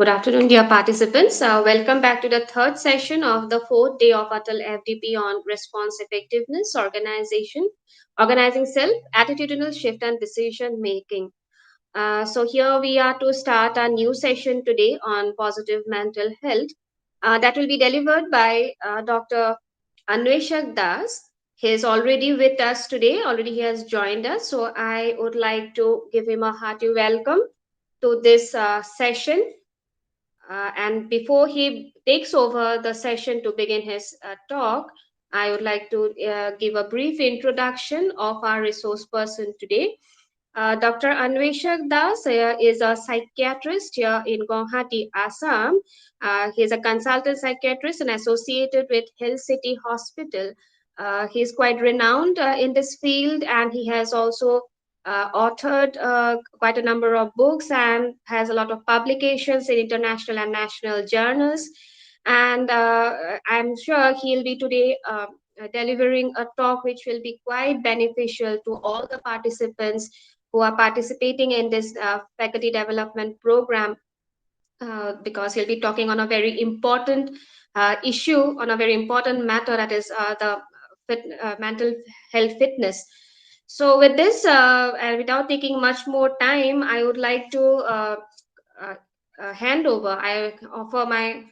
Good afternoon, dear participants. Welcome back to the third session of the fourth day of Atal FDP on response effectiveness, organizing self, attitudinal shift, and decision making. So here we are to start our new session today on positive mental health. That will be delivered by Dr. Anveshak Das. He is already with us today. Already he has joined us. So I would like to give him a hearty welcome to this session. And before he takes over the session to begin his talk, I would like to give a brief introduction of our resource person today. Dr. Anveshak Das is a psychiatrist here in Guwahati, Assam. He is a consultant psychiatrist and associated with Hill City Hospital. He is quite renowned in this field, and he has also authored quite a number of books and has a lot of publications in international and national journals. And I'm sure he'll be today delivering a talk which will be quite beneficial to all the participants who are participating in this faculty development program, because he'll be talking on a very important issue, on a very important matter, that is mental health fitness. So with this, and without taking much more time, I would like to uh, hand over. I offer my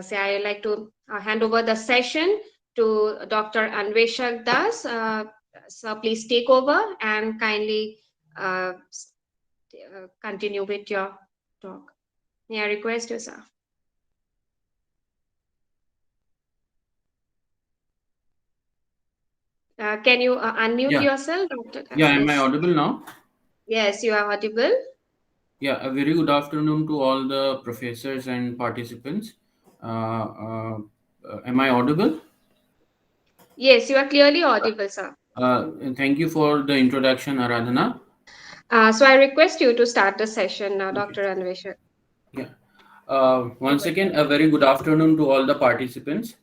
say I like to hand over the session to Dr. Anveshak Das. So please take over and kindly continue with your talk. May I request you, sir? Can you unmute Yeah, yourself, Dr. Das? yeah. Am I Yes. audible now? Yes, you are audible. Yeah. A very good afternoon to all the professors and participants. Am I audible? Yes, you are clearly audible, sir. And thank you for the introduction, Aradhana. So I request you to start the session now, Okay. Dr. Anveshak. Yeah. Once again, a very good afternoon to all the participants.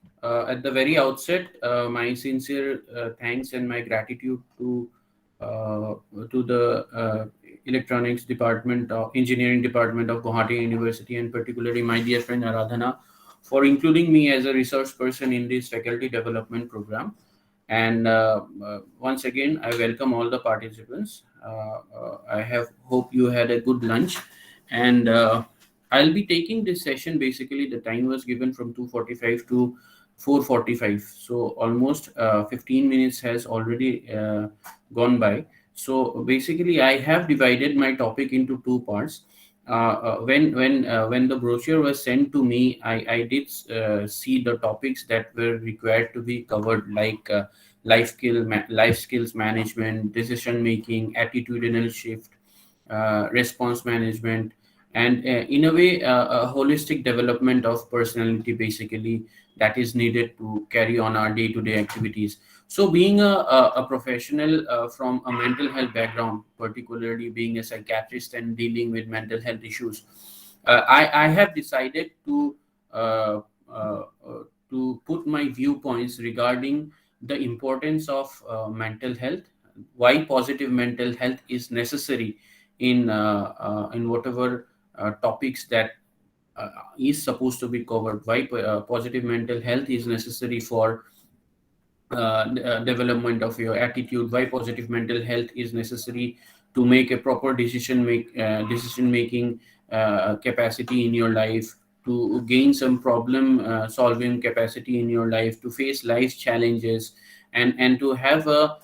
At the very outset, my sincere thanks and my gratitude uh, to the electronics department, engineering department of Guwahati University, and particularly my dear friend Aradhana, for including me as a resource person in this faculty development program. And once again, I welcome all the participants. I have hope you had a good lunch, and I'll be taking this session. Basically, the time was given from 2:45 to 4:45, so almost 15 minutes has already gone by. So basically, I have divided my topic into two parts. When the brochure was sent to me, I did see the topics that were required to be covered, like life skills management, decision making, attitudinal shift, response management, and in a way a holistic development of personality, basically, that is needed to carry on our day-to-day activities. So being a professional from a mental health background, particularly being a psychiatrist and dealing with mental health issues, I have decided uh, uh, uh, to put my viewpoints regarding the importance of mental health, why positive mental health is necessary in whatever topics that is supposed to be covered, why positive mental health is necessary for development of your attitude, why positive mental health is necessary to make a proper decision making capacity in your life, to gain some problem solving capacity in your life, to face life challenges, and to have a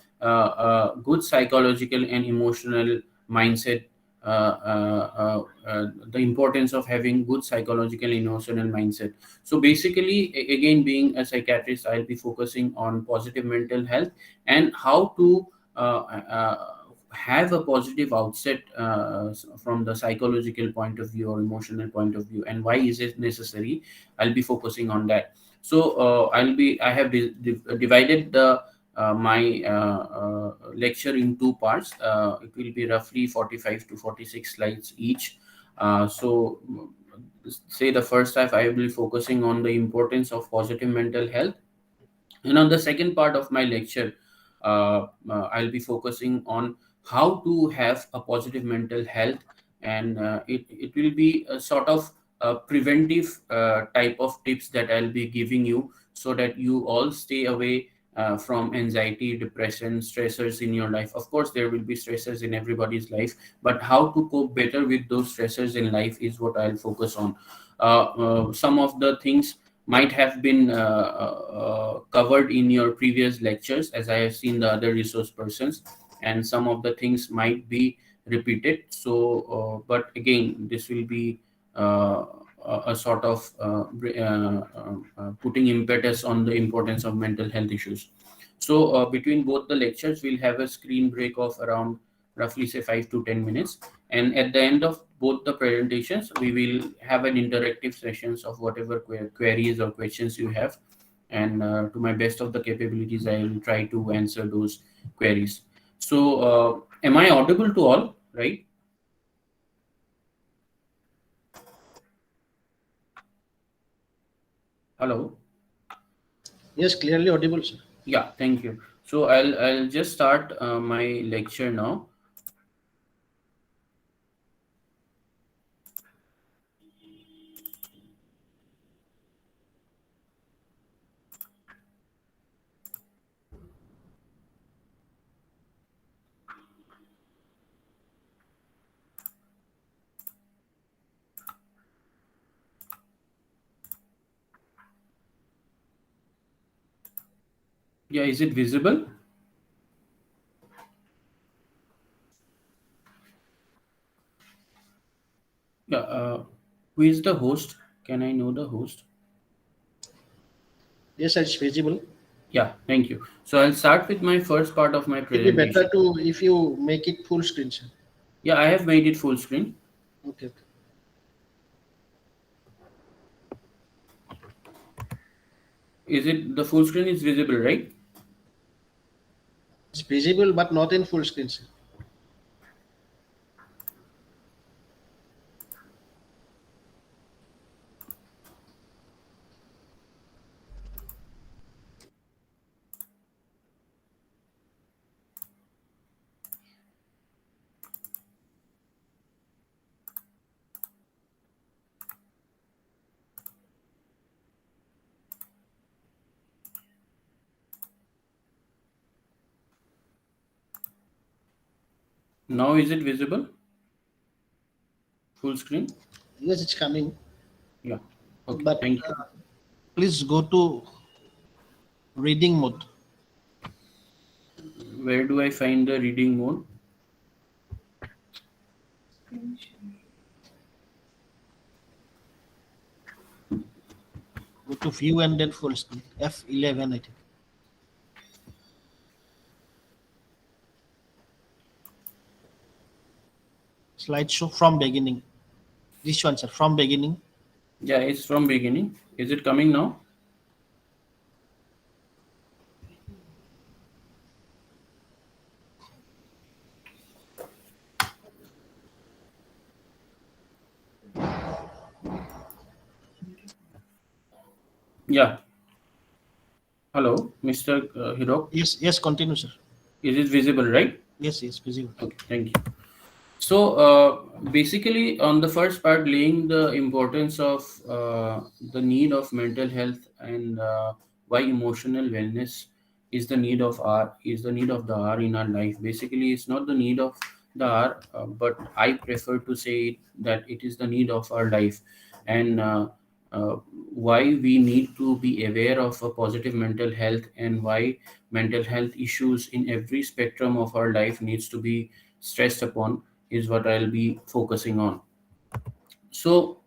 good psychological and emotional mindset. The importance of having good psychological and emotional mindset. So basically, again, being a psychiatrist, I'll be focusing on positive mental health and how to have a positive outset from the psychological point of view or emotional point of view, and why is it necessary. I'll be focusing on that. So I have divided the my lecture in two parts. It will be roughly 45 to 46 slides each. So say the first half I will be focusing on the importance of positive mental health, and on the second part of my lecture, I'll be focusing on how to have a positive mental health and it will be a sort of preventive type of tips that I'll be giving you, so that you all stay away from anxiety, depression, stressors in your life. Of course, there will be stressors in everybody's life, but how to cope better with those stressors in life is what I'll focus on. Some of the things might have been covered in your previous lectures, as I have seen the other resource persons, and some of the things might be repeated. So, but again, this will be a sort of putting impetus on the importance of mental health issues. So, between both the lectures, we'll have a screen break of around roughly say 5 to 10 minutes, and at the end of both the presentations, we will have an interactive sessions of whatever queries or questions you have, and to my best of the capabilities, I will try to answer those queries. So, am I audible to all? Right? Hello. Yes, clearly audible, sir. Yeah, thank you. So I'll just start my lecture now. Yeah, is it visible? Yeah. Who is the host? Can I know the host? Yes, sir, it's visible. Yeah, thank you. So I'll start with my first part of my It will be better presentation. to if you make it full screen, sir. Yeah, I have made it full screen. Okay, okay. Is it the full screen is visible, right? It's visible, but not in full screen, sir. Now is it visible? Full screen? Yes, it's coming. Yeah. Okay. But Thank you. please go to reading mode. Where do I find the reading mode? Go to view and then full screen. F11, I think. Slideshow from beginning. This one, sir, from beginning. Yeah, it's from beginning. Is it coming now? Yeah. Hello, Mr. Hirok. Yes, yes, continue, sir. Is it visible, right? Yes, yes, visible. Okay, thank you. So, basically, on the first part, laying the importance of the need of mental health, and why emotional wellness is the need of the hour in our life. Basically, it's not the need of the hour, but I prefer to say that it is the need of our life, and uh, why we need to be aware of a positive mental health, and why mental health issues in every spectrum of our life needs to be stressed upon, is what I'll be focusing on. So,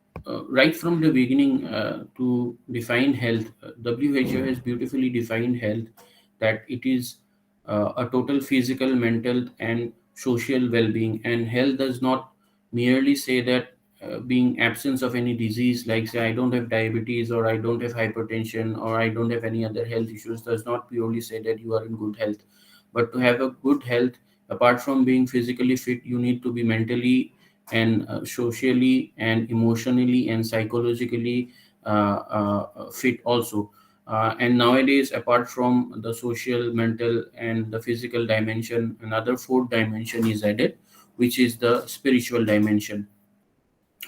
right from the beginning, to define health, WHO has beautifully defined health, that it is a total physical, mental, and social well being. And health does not merely say that being absence of any disease, like say, I don't have diabetes, or I don't have hypertension, or I don't have any other health issues, does not purely say that you are in good health. But to have a good health, apart from being physically fit, you need to be mentally and socially and emotionally and psychologically fit also. And nowadays, apart from the social, mental, and the physical dimension, another fourth dimension is added, which is the spiritual dimension.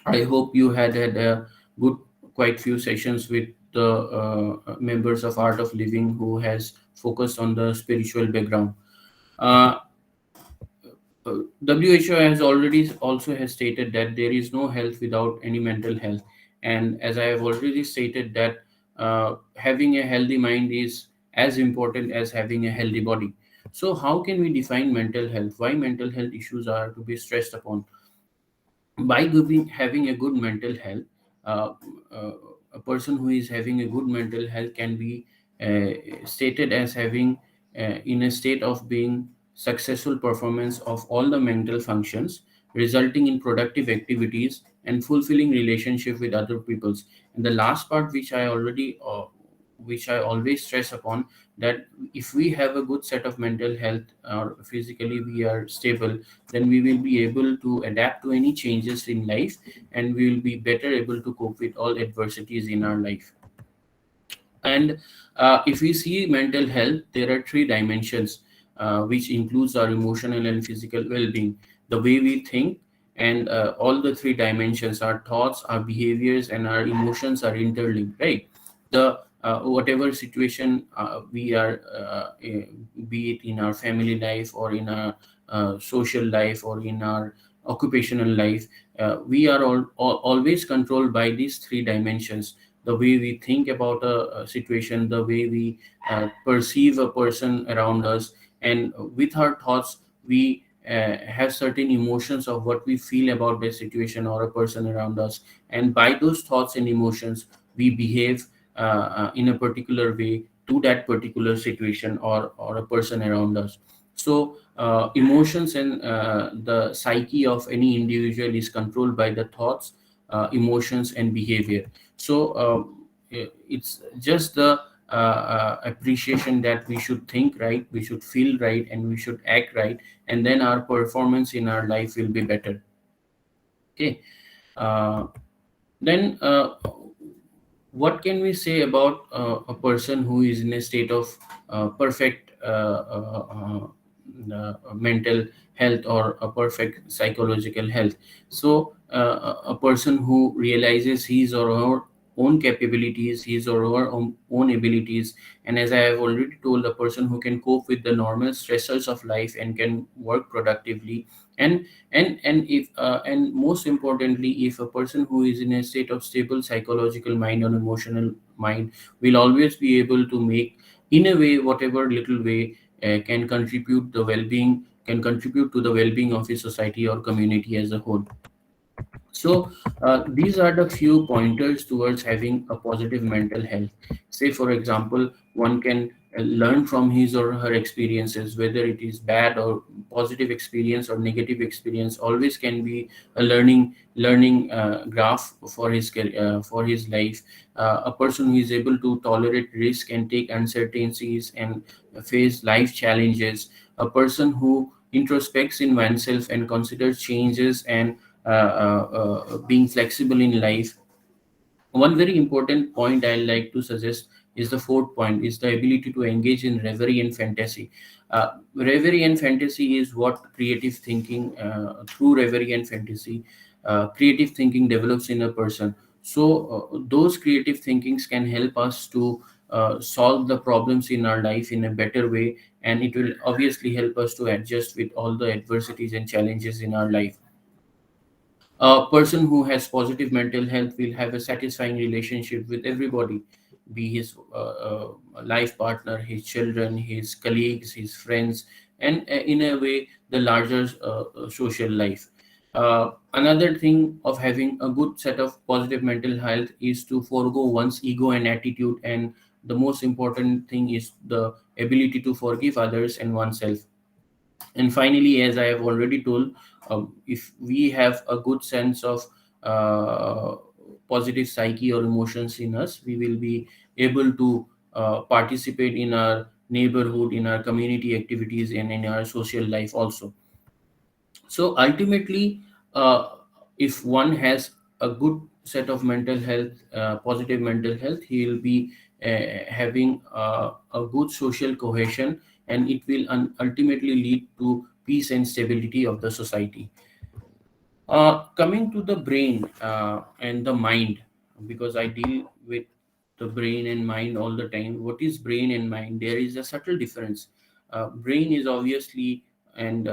I hope you had a good quite few sessions with the members of Art of Living who has focused on the spiritual background. uh, WHO has already also has stated that there is no health without any mental health, and as I have already stated that having a healthy mind is as important as having a healthy body. So, how can we define mental health? Why mental health issues are to be stressed upon? By having a good mental health, uh, uh, a person who is having a good mental health can be stated as having in a state of being successful performance of all the mental functions, resulting in productive activities and fulfilling relationship with other peoples. And the last part which I always stress upon, that if we have a good set of mental health or physically we are stable, then we will be able to adapt to any changes in life, and we will be better able to cope with all adversities in our life. And if we see mental health, there are three dimensions, which includes our emotional and physical well-being, the way we think, and all the three dimensions, our thoughts, our behaviors, and our emotions are interlinked, right? The whatever situation we are, be it in our family life or in our social life or in our occupational life, we are always controlled by these three dimensions: the way we think about a situation, the way we perceive a person around us, and with our thoughts, we have certain emotions of what we feel about the situation or a person around us. And by those thoughts and emotions, we behave in a particular way to that particular situation or a person around us. So, emotions and the psyche of any individual is controlled by the thoughts, emotions, and behavior. So it's just the appreciation that we should think right, we should feel right, and we should act right, and then our performance in our life will be better. Okay. uh, then what can we say about a person who is in a state of perfect mental health or a perfect psychological health? So, a person who realizes his or her own capabilities, his or her own abilities, and as I have already told, a person who can cope with the normal stressors of life and can work productively. And and and if uh, and most importantly, if a person who is in a state of stable psychological mind or emotional mind will always be able to make, in a way, whatever little way can contribute to the well-being of a society or community as a whole. So, these are the few pointers towards having a positive mental health. Say, for example, one can learn from his or her experiences, whether it is bad or positive experience or negative experience. Always can be a learning graph for for his life. A person who is able to tolerate risk and take uncertainties and face life challenges. A person who introspects in oneself and considers changes and being flexible in life. One very important point I like to suggest is the fourth point, is the ability to engage in reverie and fantasy. Reverie and fantasy is what creative thinking, through reverie and fantasy, creative thinking develops in a person. So, those creative thinkings can help us to solve the problems in our life in a better way, and it will obviously help us to adjust with all the adversities and challenges in our life. A person who has positive mental health will have a satisfying relationship with everybody, be his life partner, his children, his colleagues, his friends, and in a way, the larger social life. Another thing of having a good set of positive mental health is to forego one's ego and attitude, and the most important thing is the ability to forgive others and oneself. And finally, as I have already told, if we have a good sense of uh, positive psyche or emotions in us, we will be able to participate in our neighborhood, in our community activities, and in our social life also. So ultimately, uh, if one has a good set of mental health, positive mental health, he will be having a good social cohesion, and it will ultimately lead to peace and stability of the society. Coming to the brain and the mind, because I deal with the brain and mind all the time. What is brain and mind? There is a subtle difference. Brain is obviously and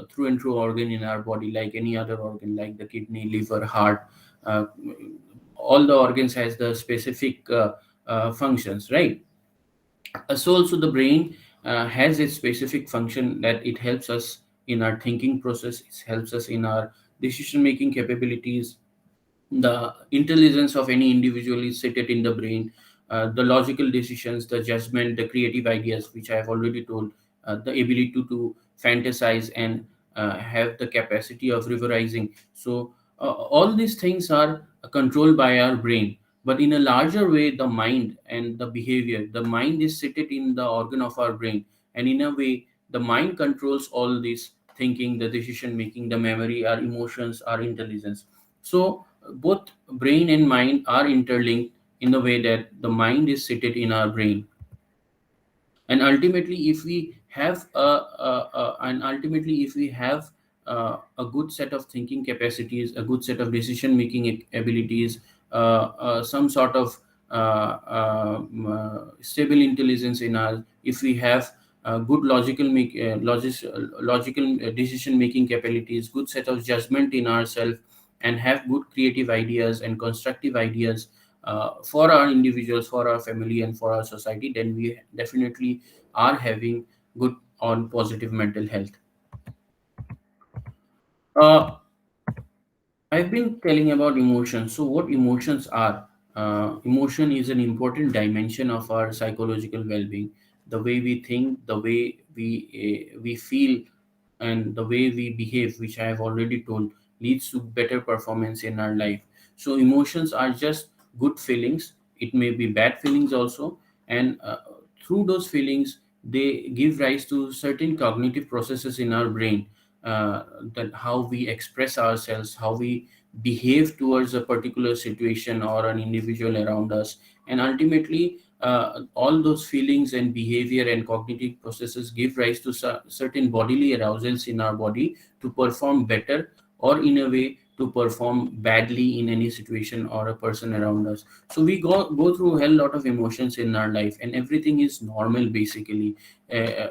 through and through organ in our body, like any other organ, like the kidney, liver, heart. Uh, all the organs has the specific functions, right? So also the brain has its specific function, that it helps us in our thinking process, it helps us in our decision making capabilities. The intelligence of any individual is seated in the brain. The logical decisions, the judgment, the creative ideas, which I have already told, the ability to fantasize and have the capacity of reverizing. So all these things are controlled by our brain. But in a larger way, the mind and the behavior, the mind is seated in the organ of our brain, and in a way, the mind controls all this thinking, the decision making, the memory, our emotions, our intelligence. So both brain and mind are interlinked in the way that the mind is seated in our brain. And ultimately if we have a good set of thinking capacities, a good set of decision making abilities, some sort of stable intelligence in us, if we have good logical decision making capabilities, good set of judgment in ourselves, and have good creative ideas and constructive ideas for our individuals, for our family, and for our society, then we definitely are having good on positive mental health. Uh, I've been telling about emotions. So, what emotions are? Emotion is an important dimension of our psychological well-being. The way we think, the way we feel, and the way we behave, which I have already told, leads to better performance in our life. So, emotions are just good feelings. It may be bad feelings also, and through those feelings, they give rise to certain cognitive processes in our brain, that how we express ourselves, how we behave towards a particular situation or an individual around us, and ultimately all those feelings and behavior and cognitive processes give rise to certain bodily arousals in our body to perform better, or in a way to perform badly in any situation or a person around us. So we go through a hell lot of emotions in our life, and everything is normal basically. uh,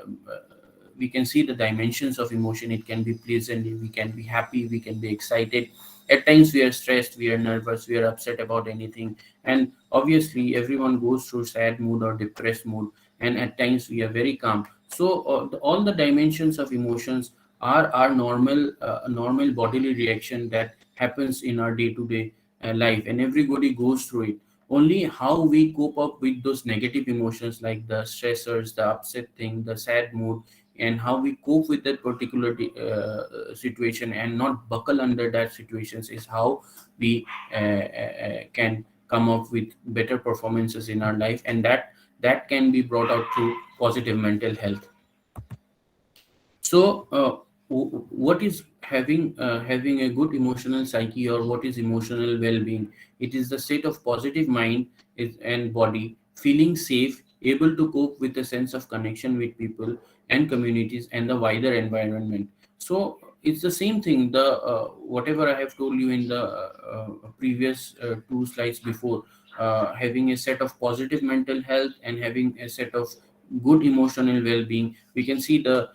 we can see the dimensions of emotion. It can be pleasant, we can be happy, we can be excited. At times we are stressed, we are nervous, we are upset about anything. And obviously everyone goes through sad mood or depressed mood, and at times we are very calm. So all the dimensions of emotions are our normal bodily reaction that happens in our day to day life, and everybody goes through it. Only how we cope up with those negative emotions, like the stressors, the upset thing, the sad mood, and how we cope with that particular situation and not buckle under that situations, is how we can come up with better performances in our life, and that can be brought out through positive mental health. So what is having a good emotional psyche, or what is emotional well-being? It is the state of positive mind and body, feeling safe, able to cope with a sense of connection with people and communities and the wider environment. So it's the same thing, the whatever I have told you in the previous two slides before. Having a set of positive mental health and having a set of good emotional well-being, we can see the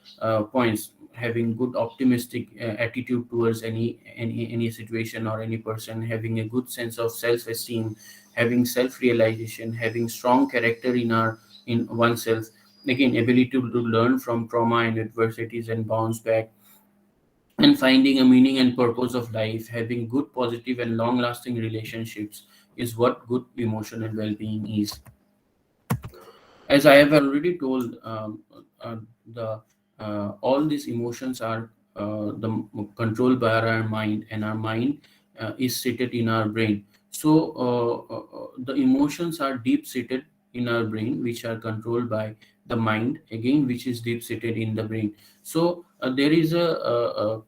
points. Having good optimistic attitude towards any situation or any person, having a good sense of self-esteem, having self-realization, having strong character in oneself, again ability to learn from trauma and adversities and bounce back, and finding a meaning and purpose of life, having good positive and long lasting relationships, is what good emotional well-being is. As I have already told, the all these emotions are controlled by our mind, and our mind is seated in our brain. So the emotions are deep seated in our brain, which are controlled by the mind, again, which is deep seated in the brain. So there is a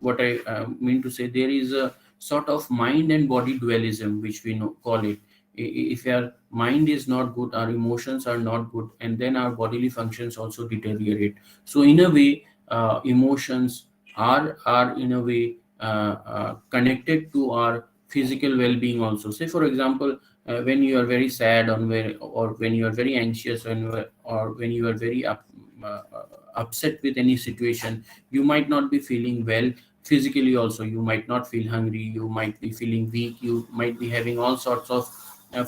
what I mean to say, there is a sort of mind and body dualism, which we call it. If our mind is not good, our emotions are not good, and then our bodily functions also deteriorate. So, in a way, emotions are in a way connected to our physical well-being also. Say for example, when you are very sad or when you are very anxious, or when you are very upset with any situation, you might not be feeling well physically also. You might not feel hungry, you might be feeling weak, you might be having all sorts of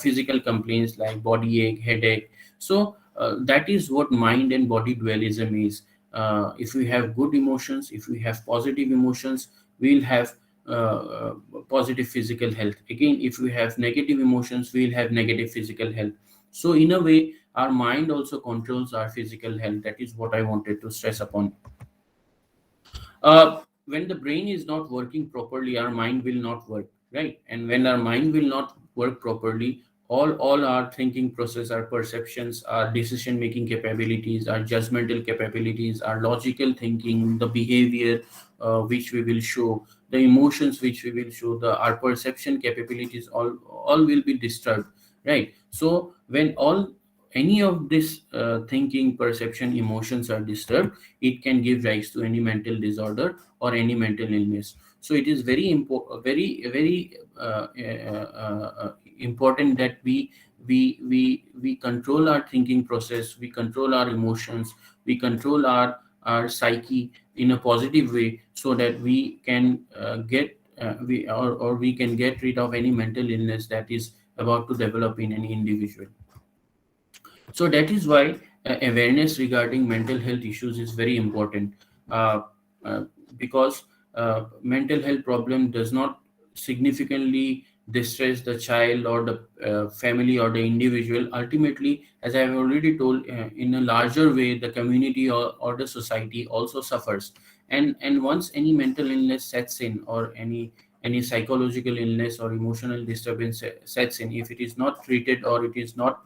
physical complaints like body ache, headache. So that is what mind and body dualism is. If we have good emotions, if we have positive emotions, we'll have positive physical health. Again, if we have negative emotions, we'll have negative physical health. So in a way, our mind also controls our physical health. That is what I wanted to stress upon. When the brain is not working properly, our mind will not work, right? And when our mind will not work properly, all our thinking process, our perceptions, our decision making capabilities, our judgmental capabilities, our logical thinking, the behavior which we will show, the emotions which we will show, the our perception capabilities, all will be disturbed, right? So when all any of this thinking, perception, emotions are disturbed, it can give rise to any mental disorder or any mental illness. So it is very important, very important that we control our thinking process, we control our emotions, we control our psyche in a positive way, so that we can get or we can get rid of any mental illness that is about to develop in any individual. So that is why awareness regarding mental health issues is very important, uh, uh, because mental health problem does not significantly distress the child or the family or the individual. Ultimately, as I have already told, in a larger way, the community or the society also suffers. And once any mental illness sets in, or any psychological illness or emotional disturbance sets in, if it is not treated or it is not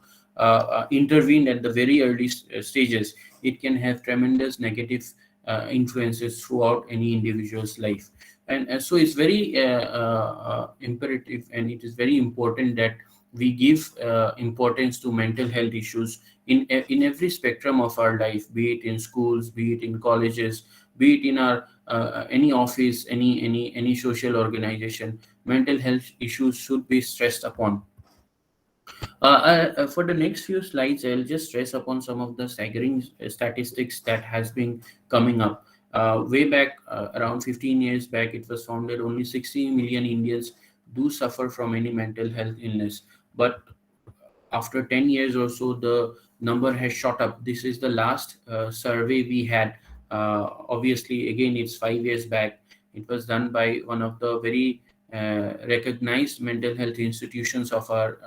intervened at the very early stages, it can have tremendous negative influences throughout any individual's life. And so it's very imperative, and it is very important that we give importance to mental health issues in every spectrum of our life, be it in schools, be it in colleges, be it in our any office, any social organization. Mental health issues should be stressed upon. For the next few slides, I'll just stress upon some of the staggering statistics that has been coming up. Way back, around 15 years back, it was found that only 60 million Indians do suffer from any mental health illness. But after 10 years or so, the number has shot up. This is the last survey we had. Obviously, again, it's 5 years back. It was done by one of the very recognized mental health institutions of our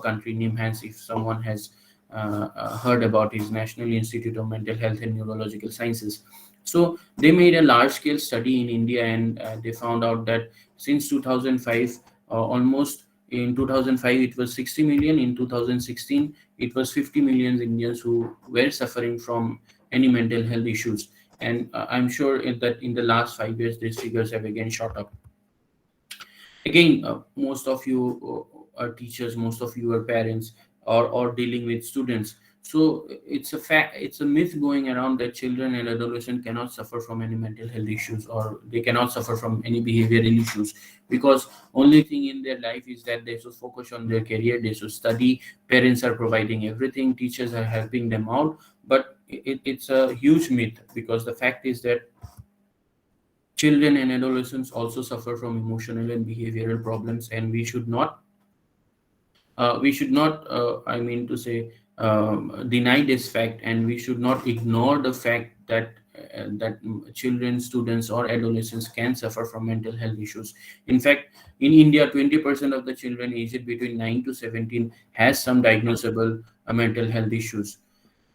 country, NIMHANS. If someone has heard about it, National Institute of Mental Health and Neurological Sciences. So they made a large scale study in India, and they found out that since 2005, almost in 2005 it was 60 million, in 2016 it was 50 million Indians who were suffering from any mental health issues. And I'm sure that in the last 5 years these figures have again shot up. Again, most of you are teachers, most of you are parents, or dealing with students. So it's a fact, it's a myth going around that children and adolescents cannot suffer from any mental health issues, or they cannot suffer from any behavioral issues, because only thing in their life is that they should focus on their career, they should study, parents are providing everything, teachers are helping them out. But it's a huge myth, because the fact is that children and adolescents also suffer from emotional and behavioral problems, and we should not I mean to say, deny this fact, and we should not ignore the fact that children, students, or adolescents can suffer from mental health issues. In fact, in India, 20% of the children aged between 9 to 17 has some diagnosable mental health issues,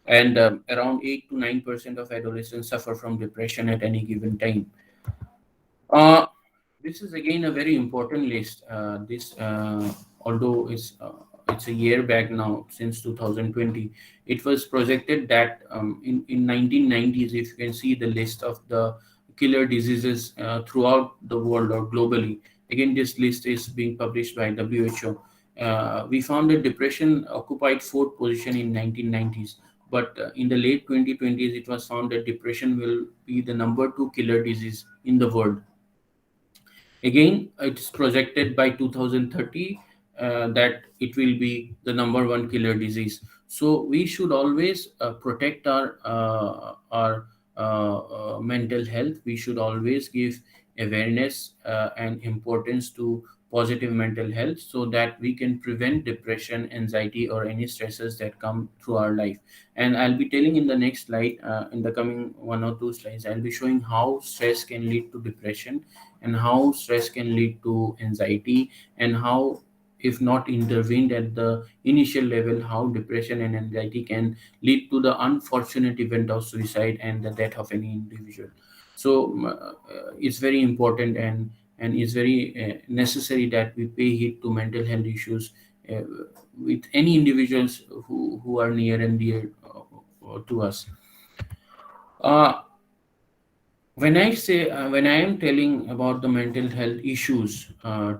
and around 8 to 9% of adolescents suffer from depression at any given time. uh, this is again a very important list. This, although it's a year back now, since 2020, it was projected that in 1990s, if you can see the list of the killer diseases throughout the world or globally. Again, this list is being published by WHO. We found that depression occupied fourth position in 1990s, but in the late 2020s, it was found that depression will be the number two killer disease in the world. Again, it's projected by 2030 that it will be the number one killer disease. So we should always protect our mental health. We should always give awareness and importance to positive mental health so that we can prevent depression, anxiety, or any stresses that come through our life. And I'll be telling in the next slide, in the coming one or two slides, I'll be showing how stress can lead to depression, and how stress can lead to anxiety, and how, if not intervened at the initial level, how depression and anxiety can lead to the unfortunate event of suicide and the death of any individual. So it's very important, and it's very necessary that we pay heed to mental health issues uh, with any individuals who are near and dear to us. uh, when I am telling about the mental health issues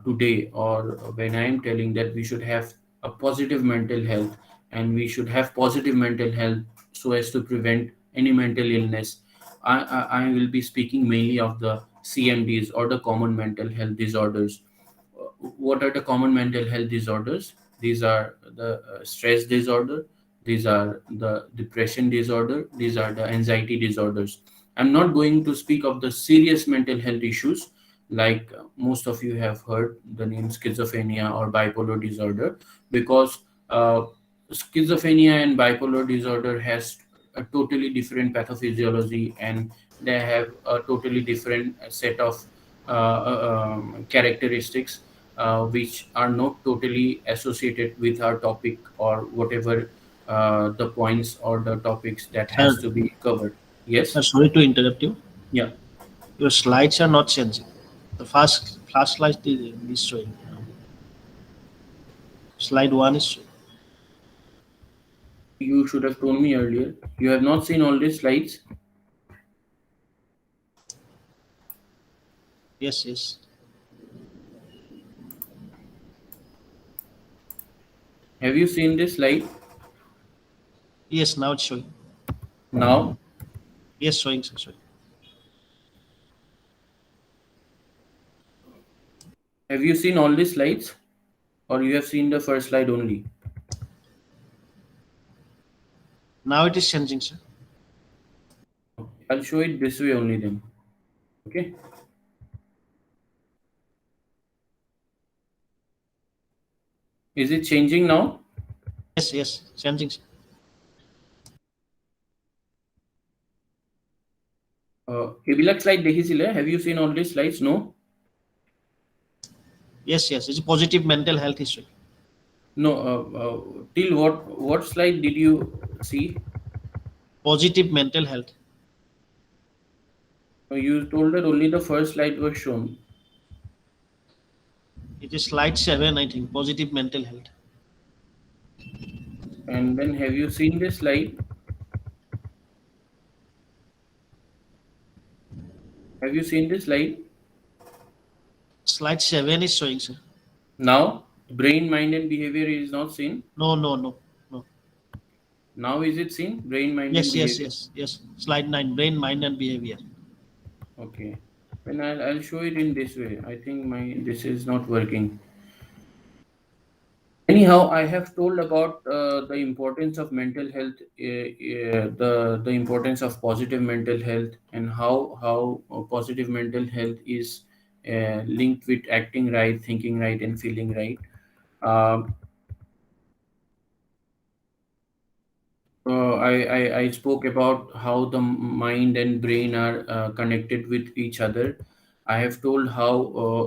today, or when I am telling that we should have a positive mental health, and we should have positive mental health so as to prevent any mental illness, I will be speaking mainly of the CMDs, or the common mental health disorders. What are the common mental health disorders? These are the stress disorder, these are the depression disorder, these are the anxiety disorders. I'm not going to speak of the serious mental health issues, like most of you have heard the name schizophrenia or bipolar disorder, because uh, schizophrenia and bipolar disorder has a totally different pathophysiology, and they have a totally different set of characteristics which are not totally associated with our topic, or whatever the points or the topics that has Sir, to be covered. Yes. sir, sorry to interrupt you. Yeah. Your slides are not changing. The first slide is showing. Slide one is showing. You should have told me earlier. You have not seen all these slides. Yes, yes. Have you seen this slide Yes, now it's showing. now? Yes, showing, sir, showing. Have you seen all these slides, or you have seen the first slide only? Now it is changing, sir. I'll show it this way only then. Okay. Is it changing now? Yes, yes, changing, sir. এইবিলাক slide দেখিছিলে? Have you seen all these slides? No. Yes, yes. It's positive mental health history. No. Till what slide did you see? Positive mental health. You told that only the first slide was shown. It is slide 7, I think. Positive mental health. And then have you seen this slide? Have you seen this slide? Slide 7 is showing, sir. Now, brain, mind, and behavior is not seen. No, no, no, no. Now is it seen? Brain, mind, Yes, and yes, behavior. yes, yes. Slide 9, brain, mind, and behavior. Okay. Then I'll show it in this way. I think this is not working. Anyhow, I have told about the importance of mental health, the importance of positive mental health, and how positive mental health is linked with acting right, thinking right, and feeling right. Um, I spoke about how the mind and brain are connected with each other. I have told how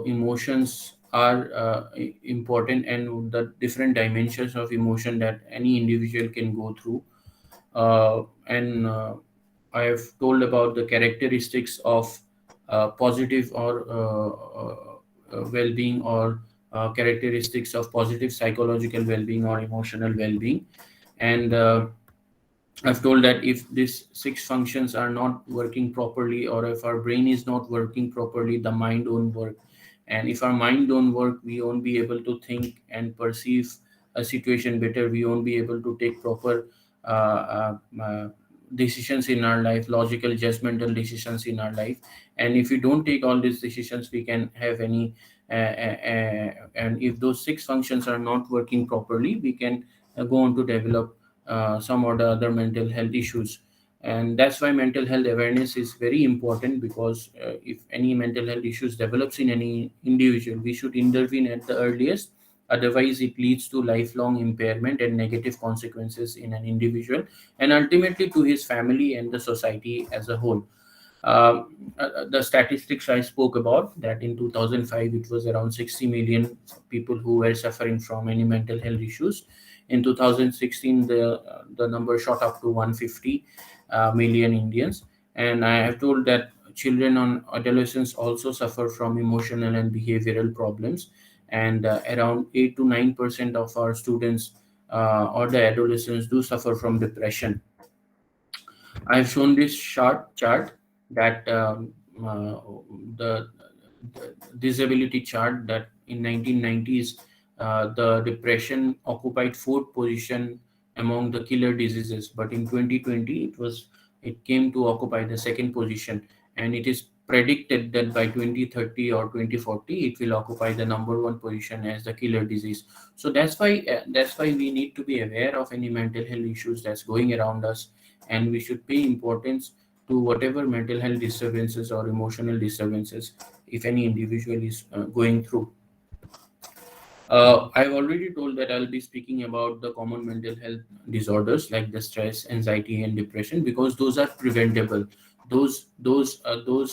emotions are important, and the different dimensions of emotion that any individual can go through. And I have told about the characteristics of positive or well-being, or characteristics of positive psychological well-being or emotional well-being. And I've told that if these six functions are not working properly, or if our brain is not working properly, the mind won't work. And if our mind don't work, we won't be able to think and perceive a situation better. We won't be able to take proper decisions in our life, logical, judgmental decisions in our life. And if we don't take all these decisions, we can have any and if those six functions are not working properly, we can go on to develop some or the other mental health issues. And that's why mental health awareness is very important, because if any mental health issues develops in any individual, we should intervene at the earliest. Otherwise it leads to lifelong impairment and negative consequences in an individual, and ultimately to his family and the society as a whole. The statistics I spoke about, that in 2005 it was around 60 million people who were suffering from any mental health issues. In 2016, the number shot up to 150 million Indians. And I have told that children and adolescents also suffer from emotional and behavioral problems. And around 8 to 9% of our students or the adolescents do suffer from depression. I've shown this chart that the, the disability chart, that in 1990s the depression occupied fourth position among the killer diseases, but in 2020 it came to occupy the second position, and it is predicted that by 2030 or 2040 it will occupy the number one position as the killer disease. So that's why we need to be aware of any mental health issues that's going around us, and we should pay importance to whatever mental health disturbances or emotional disturbances if any individual is going through. I've already told that I'll be speaking about the common mental health disorders like the stress, anxiety, and depression, because those are preventable. Those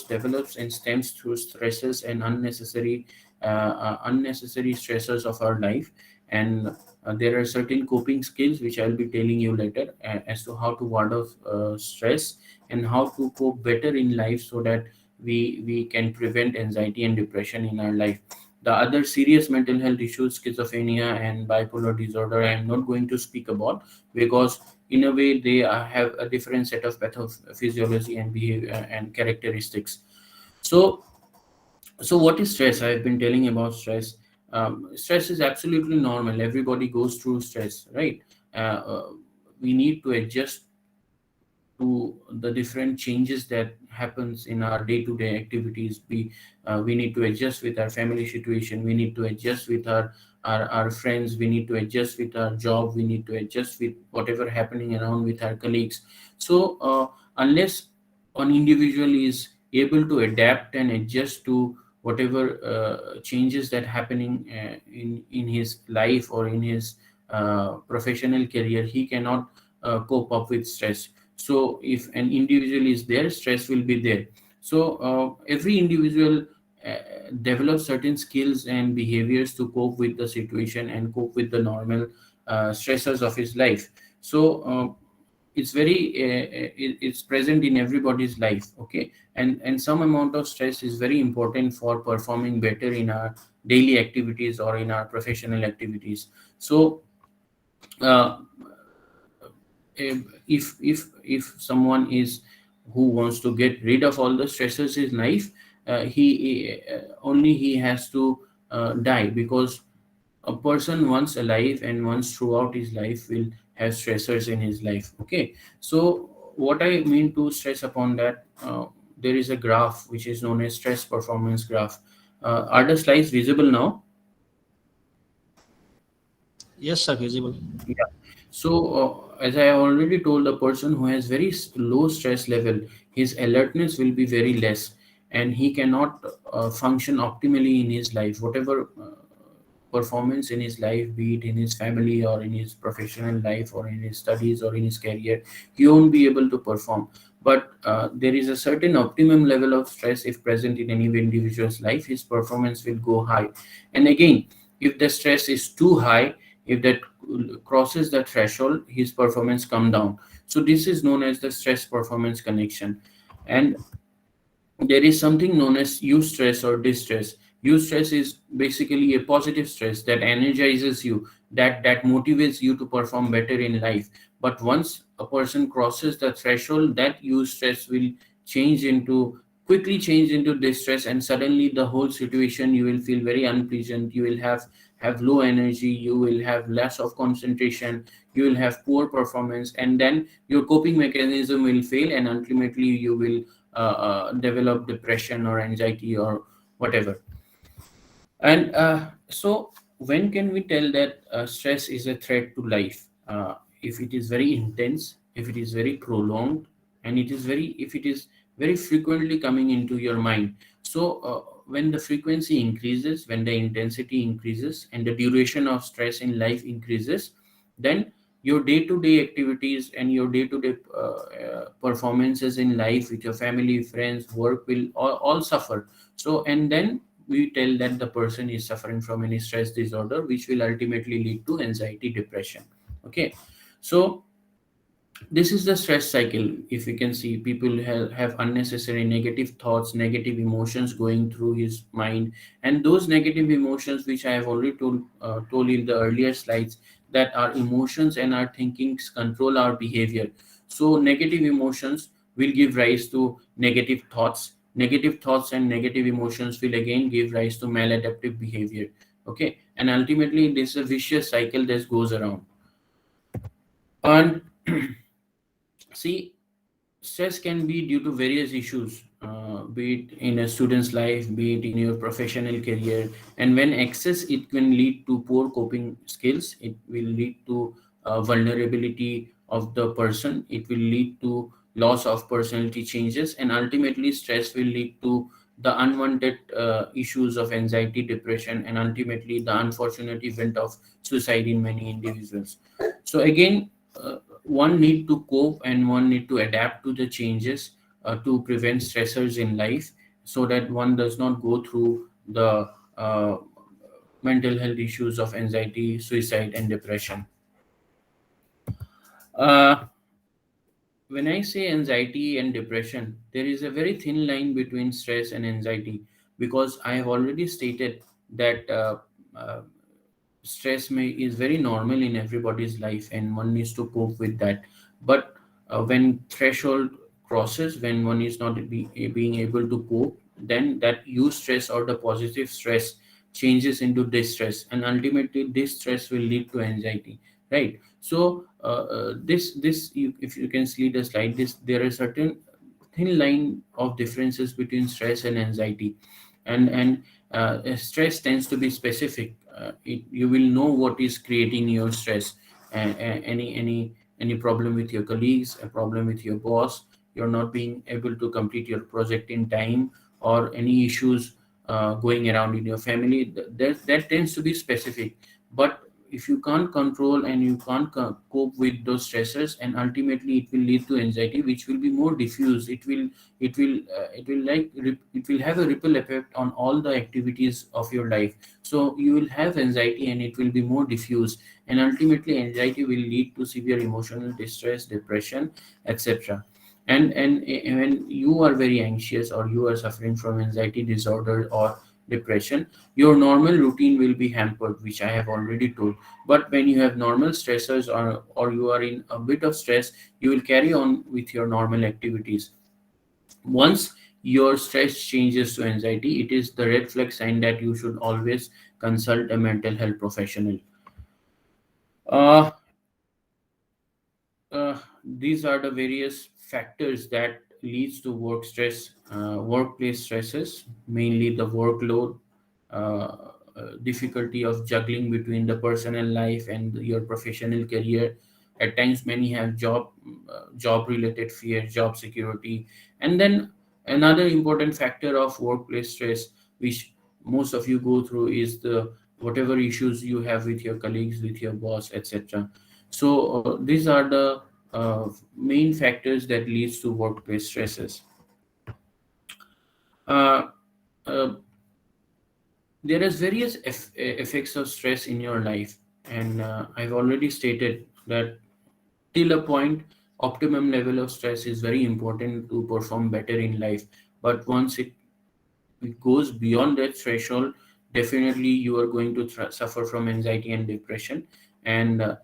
develops and stems through stresses and unnecessary stressors of our life. And there are certain coping skills which I'll be telling you later as to how to ward off stress and how to cope better in life, so that we can prevent anxiety and depression in our life. The other serious mental health issues, schizophrenia and bipolar disorder, I am not going to speak about, because in a way they have a different set of pathophysiology and behavior and characteristics. So, so what is stress? I've been telling about stress. Stress is absolutely normal. Everybody goes through stress, right? We need to adjust to the different changes that happens in our day-to-day activities. We need to adjust with our family situation, we need to adjust with our friends, we need to adjust with our job, we need to adjust with whatever happening around with our colleagues. So unless an individual is able to adapt and adjust to whatever changes that happening in his life or in his professional career, he cannot cope up with stress. So if an individual is there, stress will be there. So every individual develops certain skills and behaviors to cope with the situation and cope with the normal stressors of his life. So it's it's present in everybody's life, okay? And some amount of stress is very important for performing better in our daily activities or in our professional activities. So uh, if someone is who wants to get rid of all the stresses in life, he has to die, because a person once alive and once throughout his life will have stressors in his life, okay? So what I mean to stress upon that, there is a graph which is known as stress performance graph. Are the slides visible now? Yes, sir, visible. Yeah. So, as I already told, the person who has very low stress level, his alertness will be very less, and he cannot function optimally in his life. Whatever performance in his life, be it in his family or in his professional life or in his studies or in his career, he won't be able to perform. But there is a certain optimum level of stress if present in any individual's life, his performance will go high. And again, if the stress is too high, if that crosses the threshold, his performance come down. So this is known as the stress performance connection. And there is something known as eustress or distress. Eustress is basically a positive stress that energizes you, that motivates you to perform better in life. But once a person crosses the threshold, that eustress will change into quickly change into distress, and suddenly the whole situation you will feel very unpleasant. You will have have low energy, you will have less of concentration, you will have poor performance, and then your coping mechanism will fail, and ultimately you will develop depression or anxiety or whatever. And so, when can we tell that stress is a threat to life? If it is very intense, if it is very prolonged, and if it is very frequently coming into your mind. So, when the frequency increases, when the intensity increases, and the duration of stress in life increases, then your day-to-day activities and your day-to-day performances in life with your family, friends, work will all suffer. So, and then we tell that the person is suffering from any stress disorder, which will ultimately lead to anxiety, depression. Okay, so this is the stress cycle. If you can see, people have unnecessary negative thoughts, negative emotions going through his mind, and those negative emotions, which I have already told in the earlier slides, that our emotions and our thinkings control our behavior. So negative emotions will give rise to negative thoughts. Negative thoughts and negative emotions will again give rise to maladaptive behavior. Okay, and ultimately this is a vicious cycle that goes around. And see, stress can be due to various issues, be it in a student's life, be it in your professional career. And when excess, it can lead to poor coping skills. It will lead to vulnerability of the person. It will lead to loss of personality changes, and ultimately, stress will lead to the unwanted issues of anxiety, depression, and ultimately the unfortunate event of suicide in many individuals. So again, one need to cope and one need to adapt to the changes to prevent stressors in life, so that one does not go through the mental health issues of anxiety, suicide, and depression. uh, when I say anxiety and depression, there is a very thin line between stress and anxiety, because I have already stated that uh, stress is very normal in everybody's life and one needs to cope with that. But when threshold crosses, when one is not being able to cope, then that eustress or the positive stress changes into distress, and ultimately this stress will lead to anxiety, right? So if you can see the slide, this there are certain thin line of differences between stress and anxiety. And stress tends to be specific. You will know what is creating your stress. Any problem with your colleagues, a problem with your boss, you're not being able to complete your project in time, or any issues going around in your family, that tends to be specific. But if you can't control and you can't cope with those stressors, and ultimately it will lead to anxiety, which will be more diffuse. It will have a ripple effect on all the activities of your life. So you will have anxiety and it will be more diffuse, and ultimately anxiety will lead to severe emotional distress, depression, etc. And when you are very anxious or you are suffering from anxiety disorder or depression, your normal routine will be hampered, which I have already told. But when you have normal stressors, or you are in a bit of stress, you will carry on with your normal activities. Once your stress changes to anxiety, it is the red flag sign that you should always consult a mental health professional. Uh, these are the various factors that leads to workplace stresses, mainly the workload, difficulty of juggling between the personal life and your professional career. At times, many have job related fear, job security. And then another important factor of workplace stress, which most of you go through, is the whatever issues you have with your colleagues, with your boss, etc. So these are the main factors that leads to workplace stresses. Uh, uh, there is various effects of stress in your life, and I've already stated that till a point, optimum level of stress is very important to perform better in life. But once it goes beyond that threshold, definitely you are going to suffer from anxiety and depression. And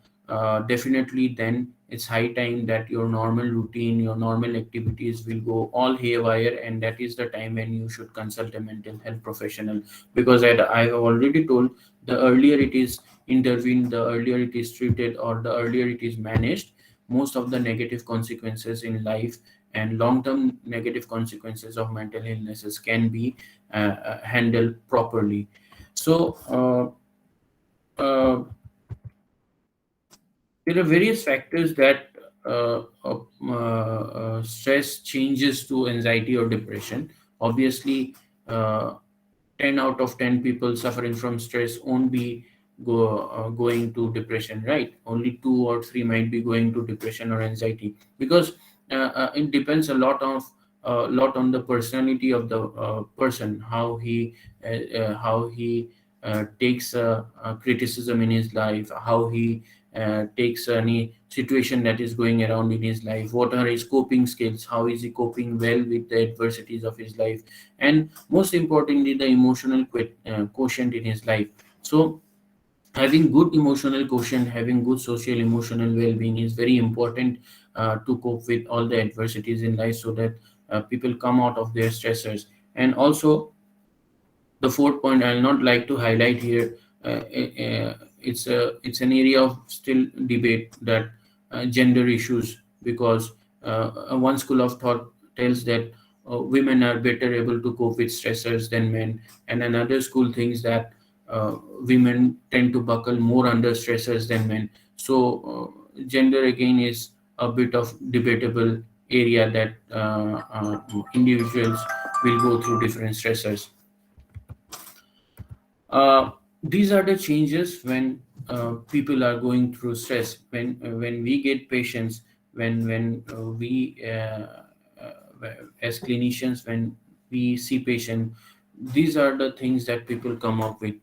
definitely then it's high time that your normal routine, your normal activities will go all haywire, and that is the time when you should consult a mental health professional. Because I have already told, the earlier it is intervened, the earlier it is treated, or the earlier it is managed, most of the negative consequences in life and long-term negative consequences of mental illnesses can be handled properly. So uh, there are various factors that stress changes to anxiety or depression. Obviously, uh, 10 out of 10 people suffering from stress won't be going to depression, right? Only two or three might be going to depression or anxiety, because it depends a lot on the personality of the person, how he takes criticism in his life, how he takes any situation that is going around in his life, what are his coping skills, how is he coping well with the adversities of his life, and most importantly the emotional quotient in his life. So having good emotional quotient, having good social emotional well-being is very important to cope with all the adversities in life, so that people come out of their stressors. And also, the fourth point I'll not like to highlight here, it's an area of still debate, that gender issues, because one school of thought tells that women are better able to cope with stressors than men, and another school thinks that women tend to buckle more under stressors than men. So gender again is a bit of debatable area, that individuals will go through different stressors. uh, these are the changes when people are going through stress. When we get patients, when we as clinicians, when we see patient, these are the things that people come up with.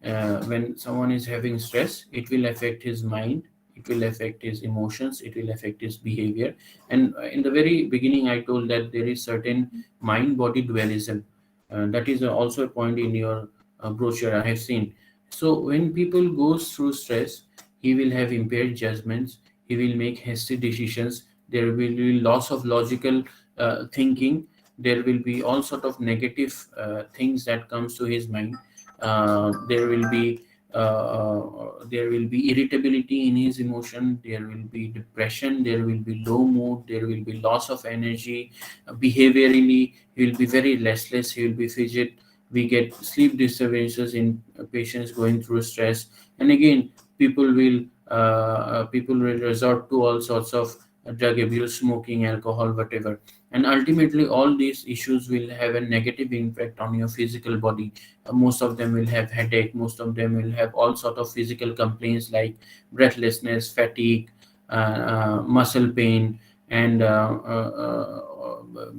When someone is having stress, it will affect his mind, it will affect his emotions, it will affect his behavior. And in the very beginning I told that there is certain mind body dualism. That is also a point in your brochure I have seen. So when people goes through stress, he will have impaired judgments, he will make hasty decisions, there will be loss of logical thinking, there will be all sort of negative things that comes to his mind. There will be irritability in his emotion, there will be depression, there will be low mood, there will be loss of energy. Behaviorally he will be very restless, he will be fidget. We get sleep disturbances in patients going through stress. And again, people will resort to all sorts of drug abuse, smoking, alcohol, whatever. And ultimately all these issues will have a negative impact on your physical body. Most of them will have headache, most of them will have all sort of physical complaints like breathlessness, fatigue, muscle pain, and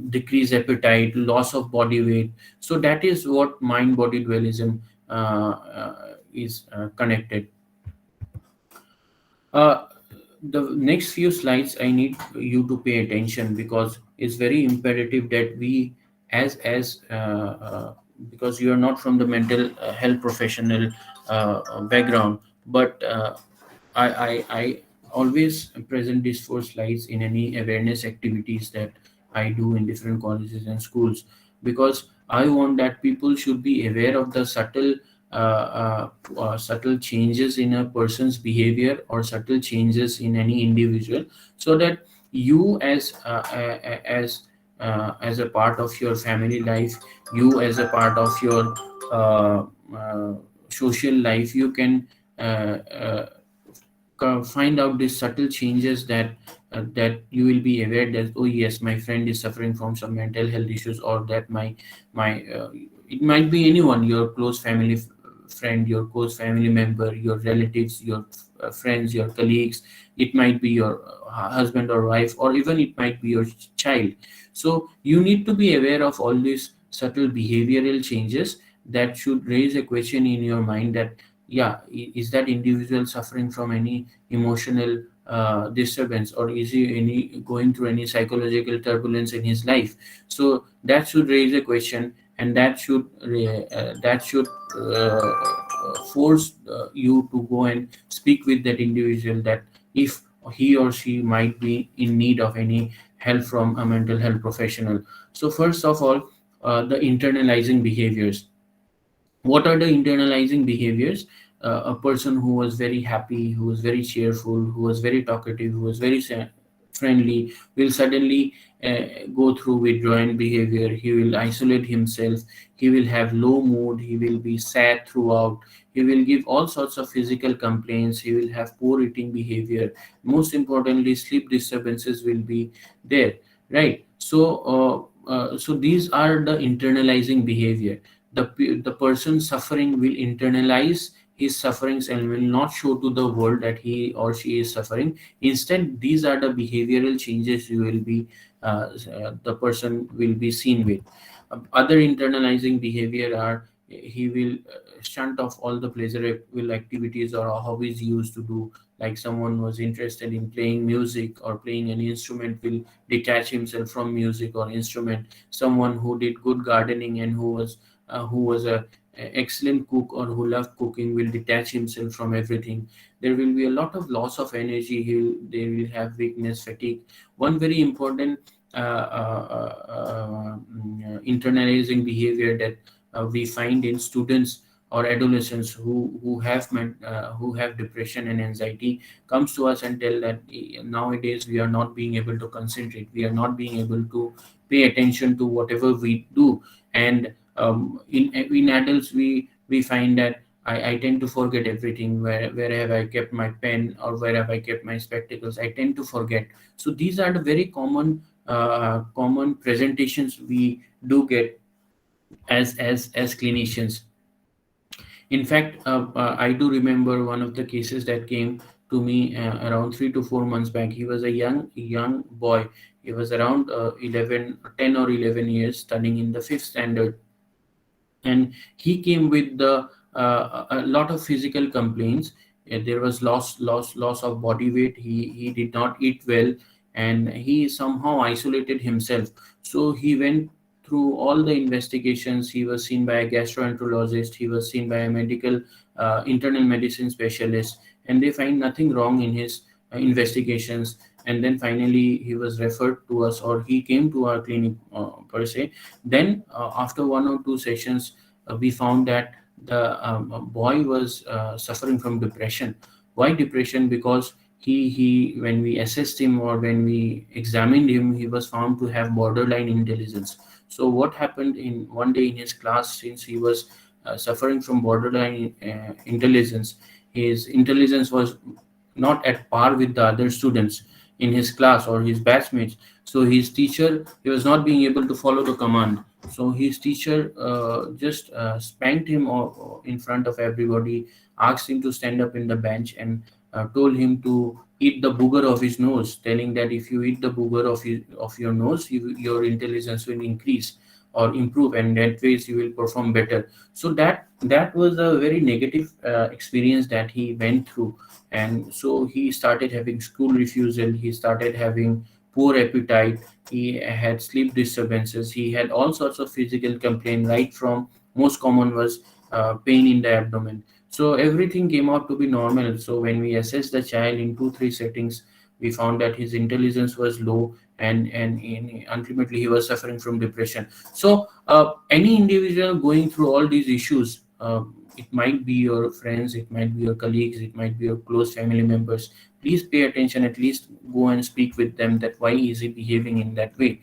decreased appetite, loss of body weight. So that is what mind body dualism is connected. uh, the next few slides I need you to pay attention, because it's very imperative that we, as because you are not from the mental health professional background, but I always present these four slides in any awareness activities that I do in different colleges and schools, because I want that people should be aware of the subtle changes in a person's behavior, or subtle changes in any individual, so that you as a part of your family life, you as a part of your uh, uh, social life, you can find out these subtle changes, that you will be aware that, oh yes, my friend is suffering from some mental health issues, or that my it might be anyone, your close family friend, your close family member, your relatives, your friends, your colleagues. It might be your husband or wife, or even it might be your child. So you need to be aware of all these subtle behavioral changes that should raise a question in your mind, that yeah, is that individual suffering from any emotional disturbance, or is he any going through any psychological turbulence in his life? So that should raise a question, and that should force you to go and speak with that individual, that if he or she might be in need of any help from a mental health professional. So first of all, the internalizing behaviors. What are the internalizing behaviors? A person who was very happy, who was very cheerful, who was very talkative, who was very friendly, will suddenly go through withdrawing behavior. He will isolate himself, he will have low mood, he will be sad throughout, he will give all sorts of physical complaints, he will have poor eating behavior. Most importantly, sleep disturbances will be there, right? So these are the internalizing behavior. The person suffering will internalize his sufferings and will not show to the world that he or she is suffering. Instead, these are the behavioral changes you will be the person will be seen with. Other internalizing behavior are, he will shunt off all the pleasurable activities or hobbies he used to do. Like someone was interested in playing music or playing an instrument will detach himself from music or instrument. Someone who did good gardening and who was a excellent cook or who loved cooking will detach himself from everything. There will be a lot of loss of energy. They will have weakness, fatigue. One very important internalizing behavior that we find in students or adolescents who have depression and anxiety comes to us and tell that nowadays we are not being able to concentrate, we are not being able to pay attention to whatever we do. And in adults we find that I tend to forget everything. Where have I kept my pen, or where have I kept my spectacles? I tend to forget. So these are the very common presentations we do get as clinicians. In fact, I do remember one of the cases that came to me around 3 to 4 months back. He was a young boy. He was around 10 or 11 years, studying in the fifth standard, and he came with a lot of physical complaints. There was loss of body weight. He did not eat well, and he somehow isolated himself. So he went through all the investigations. He was seen by a gastroenterologist, he was seen by a medical internal medicine specialist, and they find nothing wrong in his investigations. And then finally he was referred to us, or he came to our clinic per se. Then after 1 or 2 sessions, we found that the boy was suffering from depression. Why depression? Because he when we assessed him or when we examined him, he was found to have borderline intelligence. So what happened in one day in his class, since he was suffering from borderline intelligence, his intelligence was not at par with the other students in his class or his batchmates. So his teacher, he was not being able to follow the command. So his teacher just spanked him in front of everybody, asked him to stand up in the bench, and told him to eat the booger of his nose, telling that if you eat the booger of your nose, your intelligence will increase or improve, and that ways you will perform better. So that was a very negative experience that he went through. And so he started having school refusal, he started having poor appetite, he had sleep disturbances, he had all sorts of physical complaint. Right from most common was pain in the abdomen. So everything came out to be normal. So when we assessed the child in 2 3 settings, we found that his intelligence was low, and ultimately he was suffering from depression. So any individual going through all these issues, it might be your friends, it might be your colleagues, it might be your close family members, please pay attention. At least go and speak with them, that why is he behaving in that way.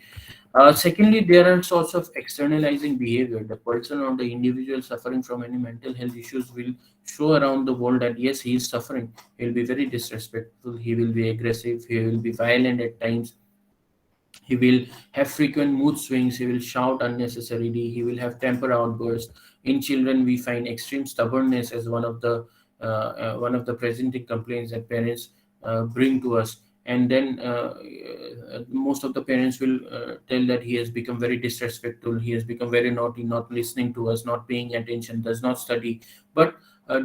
Secondly, there are sorts of externalizing behavior. The person or the individual suffering from any mental health issues will show around the world that yes, he is suffering. He will be very disrespectful, he will be aggressive, he will be violent at times, he will have frequent mood swings, he will shout unnecessarily, he will have temper outbursts. In children, we find extreme stubbornness as one of the presenting complaints that parents bring to us. And then most of the parents will tell that he has become very disrespectful, he has become very naughty, not listening to us, not paying attention, does not study. But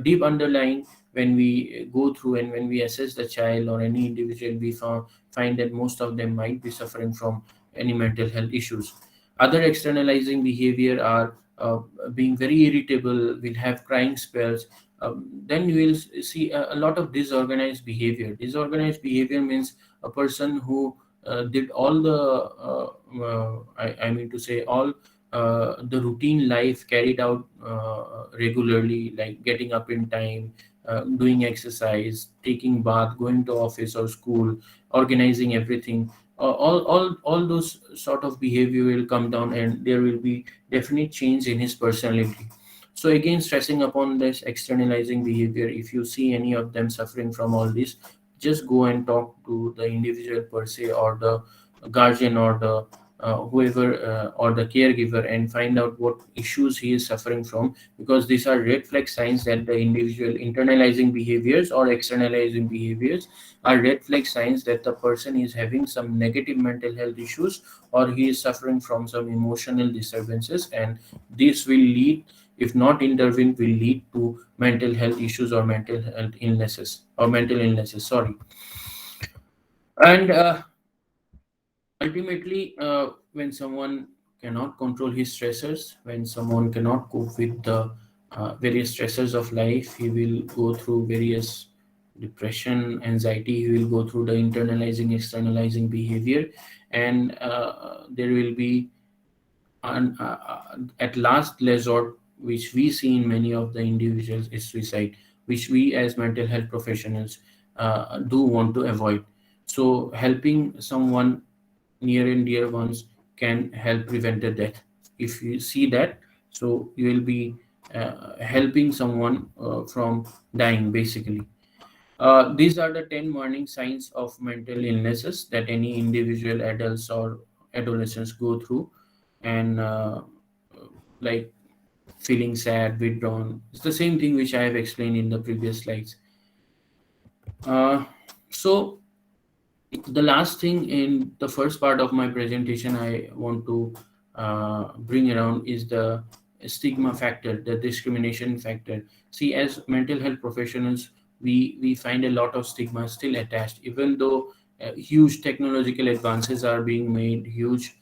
deep underlying, when we go through and when we assess the child or any individual, we find that most of them might be suffering from any mental health issues. Other externalizing behavior are being very irritable, will have crying spells, then you will see a lot of disorganized behavior. Disorganized behavior means a person who did all the I mean to say all the routine life carried out regularly, like getting up in time, doing exercise, taking bath, going to office or school, organizing everything. All those sort of behavior will come down, and there will be definite change in his personality. So again, stressing upon this externalizing behavior, if you see any of them suffering from all this, just go and talk to the individual per se, or the guardian, or the whoever, or the caregiver, and find out what issues he is suffering from, because these are red flag signs that the individual internalizing behaviors or externalizing behaviors are red flag signs that the person is having some negative mental health issues, or he is suffering from some emotional disturbances, and this will lead, if not intervened, will lead to mental health issues or mental health illnesses, or mental illnesses, sorry. And ultimately, when someone cannot control his stressors, when someone cannot cope with the various stressors of life, he will go through various depression, anxiety, he will go through the internalizing, externalizing behavior, and there will be at last resort, which we see in many of the individuals, is suicide, which we as mental health professionals do want to avoid. So helping someone near and dear ones can help prevent the death. If you see that, so you will be helping someone from dying, basically. These are the 10 warning signs of mental illnesses that any individual, adults or adolescents go through. And like feeling sad, withdrawn, it's the same thing which I have explained in the previous slides. So the last thing in the first part of my presentation I want to bring around is the stigma factor, the discrimination factor. See, as mental health professionals, we find a lot of stigma still attached, even though huge technological advances are being made, huge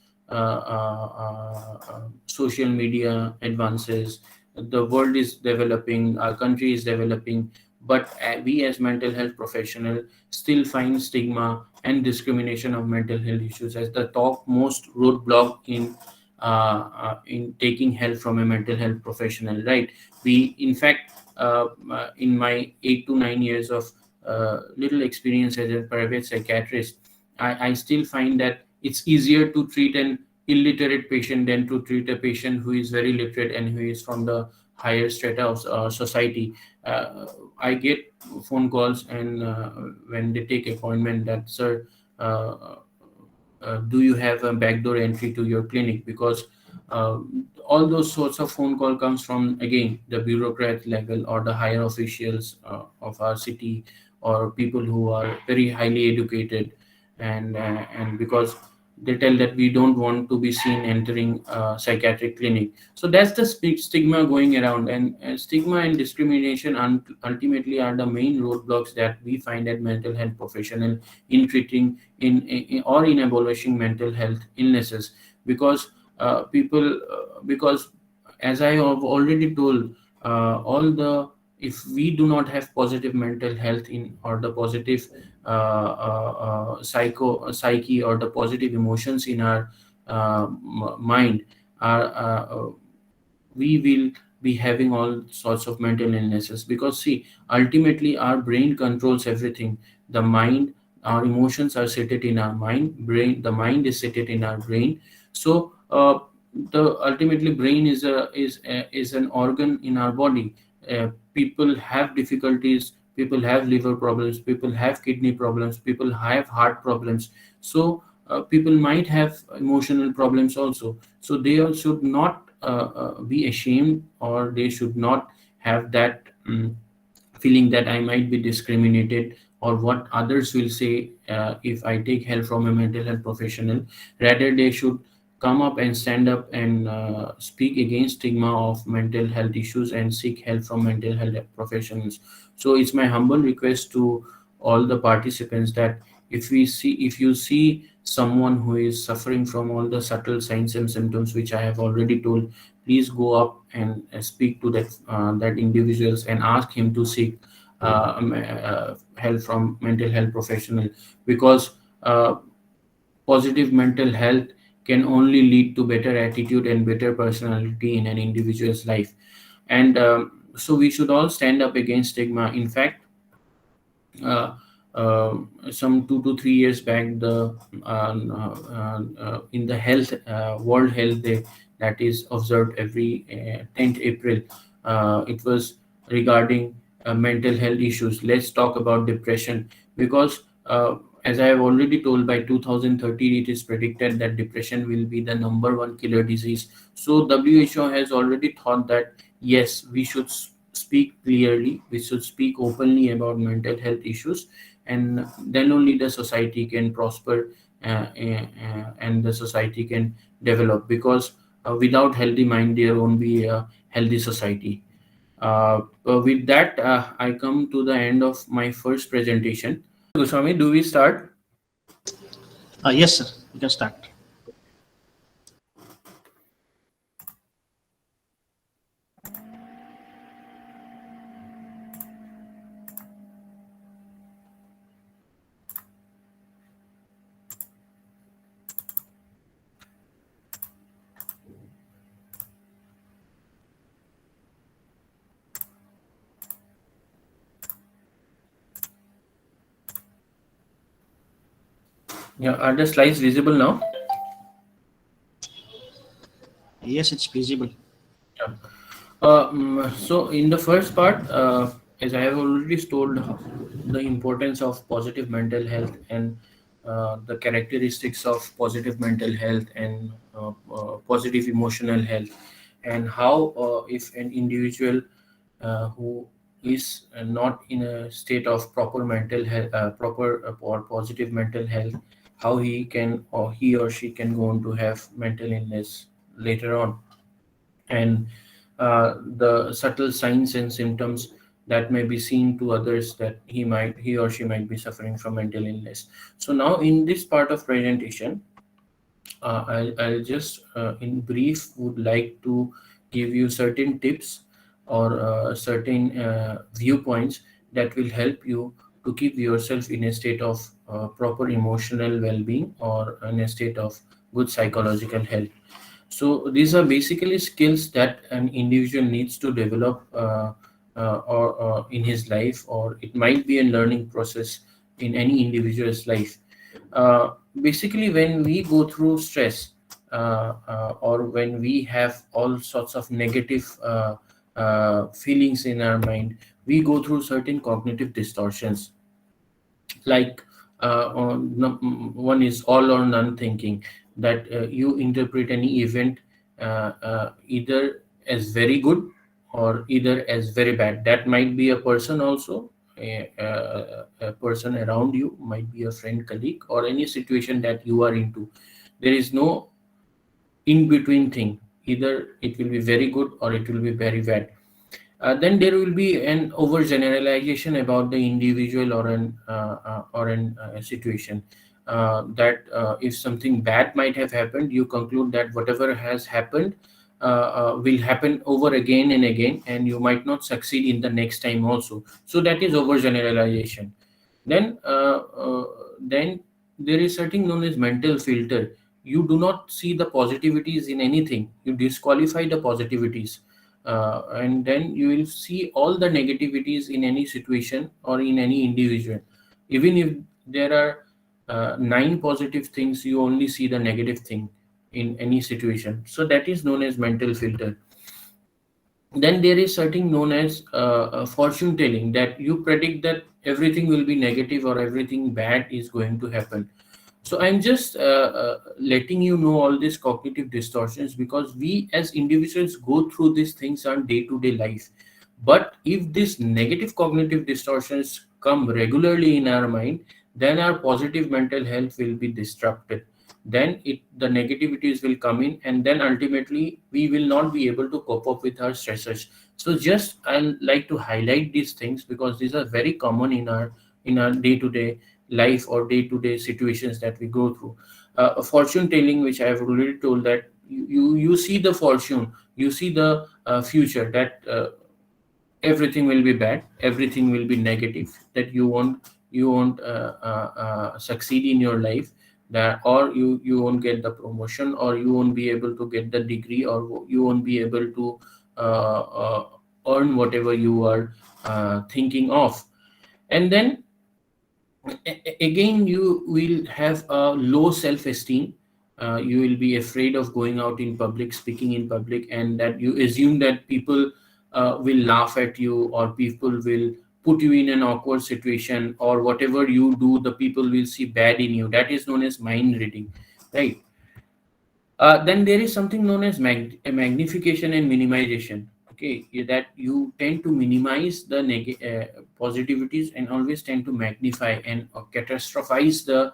social media advances, the world is developing, our country is developing, but we as mental health professionals still find stigma and discrimination of mental health issues as the top most roadblock in taking help from a mental health professional, right? We, in fact, in my 8 to 9 years of little experience as a private psychiatrist, I still find that it's easier to treat an illiterate patient than to treat a patient who is very literate and who is from the higher strata of society. uh, I get phone calls, and when they take appointment, that, sir, uh, do you have a backdoor entry to your clinic? Because uh, all those sorts of phone call comes from, again, the bureaucrat level or the higher officials of our city, or people who are very highly educated, and because they tell that we don't want to be seen entering a psychiatric clinic. So that's the stigma going around, and stigma and discrimination ultimately are the main roadblocks that we find at mental health professional in treating or in abolishing mental health illnesses. Because because as I have already told, all the if we do not have positive mental health in, or the positive psyche, or the positive emotions in our mind, are we will be having all sorts of mental illnesses. Because see, ultimately our brain controls everything. The mind, our emotions are seated in our brain, the mind is seated in our brain. So the ultimately brain is an organ in our body. People have difficulties, people have liver problems, people have kidney problems, people have heart problems. So people might have emotional problems also. So they all should not be ashamed, or they should not have that feeling that I might be discriminated, or what others will say if I take help from a mental health professional. Rather, they should come up and stand up and speak against stigma of mental health issues and seek help from mental health professionals. So it's my humble request to all the participants that If you see someone who is suffering from all the subtle signs and symptoms which I have already told, please go up and speak to that individuals and ask him to seek help from mental health professional, because positive mental health can only lead to better attitude and better personality in an individual's life. And so we should all stand up against stigma. In fact, uh, some 2 to 3 years back, the in the health World Health Day, that is observed every 10th April, it was regarding mental health issues. Let's talk about depression, because as I have already told, by 2030 it is predicted that depression will be the number one killer disease. So WHO has already thought that yes, we should speak clearly, we should speak openly about mental health issues, and then only the society can prosper, and the society can develop, because without healthy mind there won't be a healthy society. With that, I come to the end of my first presentation. Goswami, do we start? Yes, sir. You can start. Yeah, are the slides visible now? Yes, it's visible. Yeah. So in the first part, as I have already told, the importance of positive mental health, and the characteristics of positive mental health, and positive emotional health, and how if an individual who is not in a state of proper mental health, proper or positive mental health, how he can, or he or she can go on to have mental illness later on, and the subtle signs and symptoms that may be seen to others that he or she might be suffering from mental illness. So now in this part of presentation, I'll just in brief would like to give you certain tips, or certain viewpoints that will help you to keep yourself in a state of proper emotional well-being, or in a state of good psychological health. So these are basically skills that an individual needs to develop, or in his life, or it might be a learning process in any individual's life. uh, Basically, when we go through stress, or when we have all sorts of negative feelings in our mind, we go through certain cognitive distortions, like one is all or none thinking, that you interpret any event either as very good or either as very bad. That might be a person also, a person around you, might be a friend, colleague, or any situation that you are into. There is no in between thing. Either it will be very good or it will be very bad. Then there will be an overgeneralization about the individual, or an situation, that if something bad might have happened, you conclude that whatever has happened will happen over again and again, and you might not succeed in the next time also. So that is overgeneralization. Then then there is something known as mental filter. You do not see the positivities in anything, you disqualify the positivities, and then you will see all the negativities in any situation or in any individual. Even if there are nine positive things, you only see the negative thing in any situation. So that is known as mental filter. Then there is something known as fortune telling, that you predict that everything will be negative or everything bad is going to happen. So I'm just letting you know all these cognitive distortions, because we as individuals go through these things on day to day life. But if these negative cognitive distortions come regularly in our mind, then our positive mental health will be disrupted. Then the negativities will come in, and then ultimately we will not be able to cope up with our stressors. So just I'll like to highlight these things, because these are very common in our day to day life or day-to-day situations that we go through. Fortune telling, which I have already told, that you see the fortune, you see the future, that everything will be bad, everything will be negative, that you won't succeed in your life, that or you won't get the promotion, or you won't be able to get the degree, or you won't be able to uh, uh, earn whatever you are thinking of. And then again you will have a low self esteem. You will be afraid of going out in public, speaking in public, and that you assume that people will laugh at you, or people will put you in an awkward situation, or whatever you do the people will see bad in you. That is known as mind reading, right? Then there is something known as magnification and minimization. Okay, that you tend to minimize the positivities and always tend to magnify and catastrophize the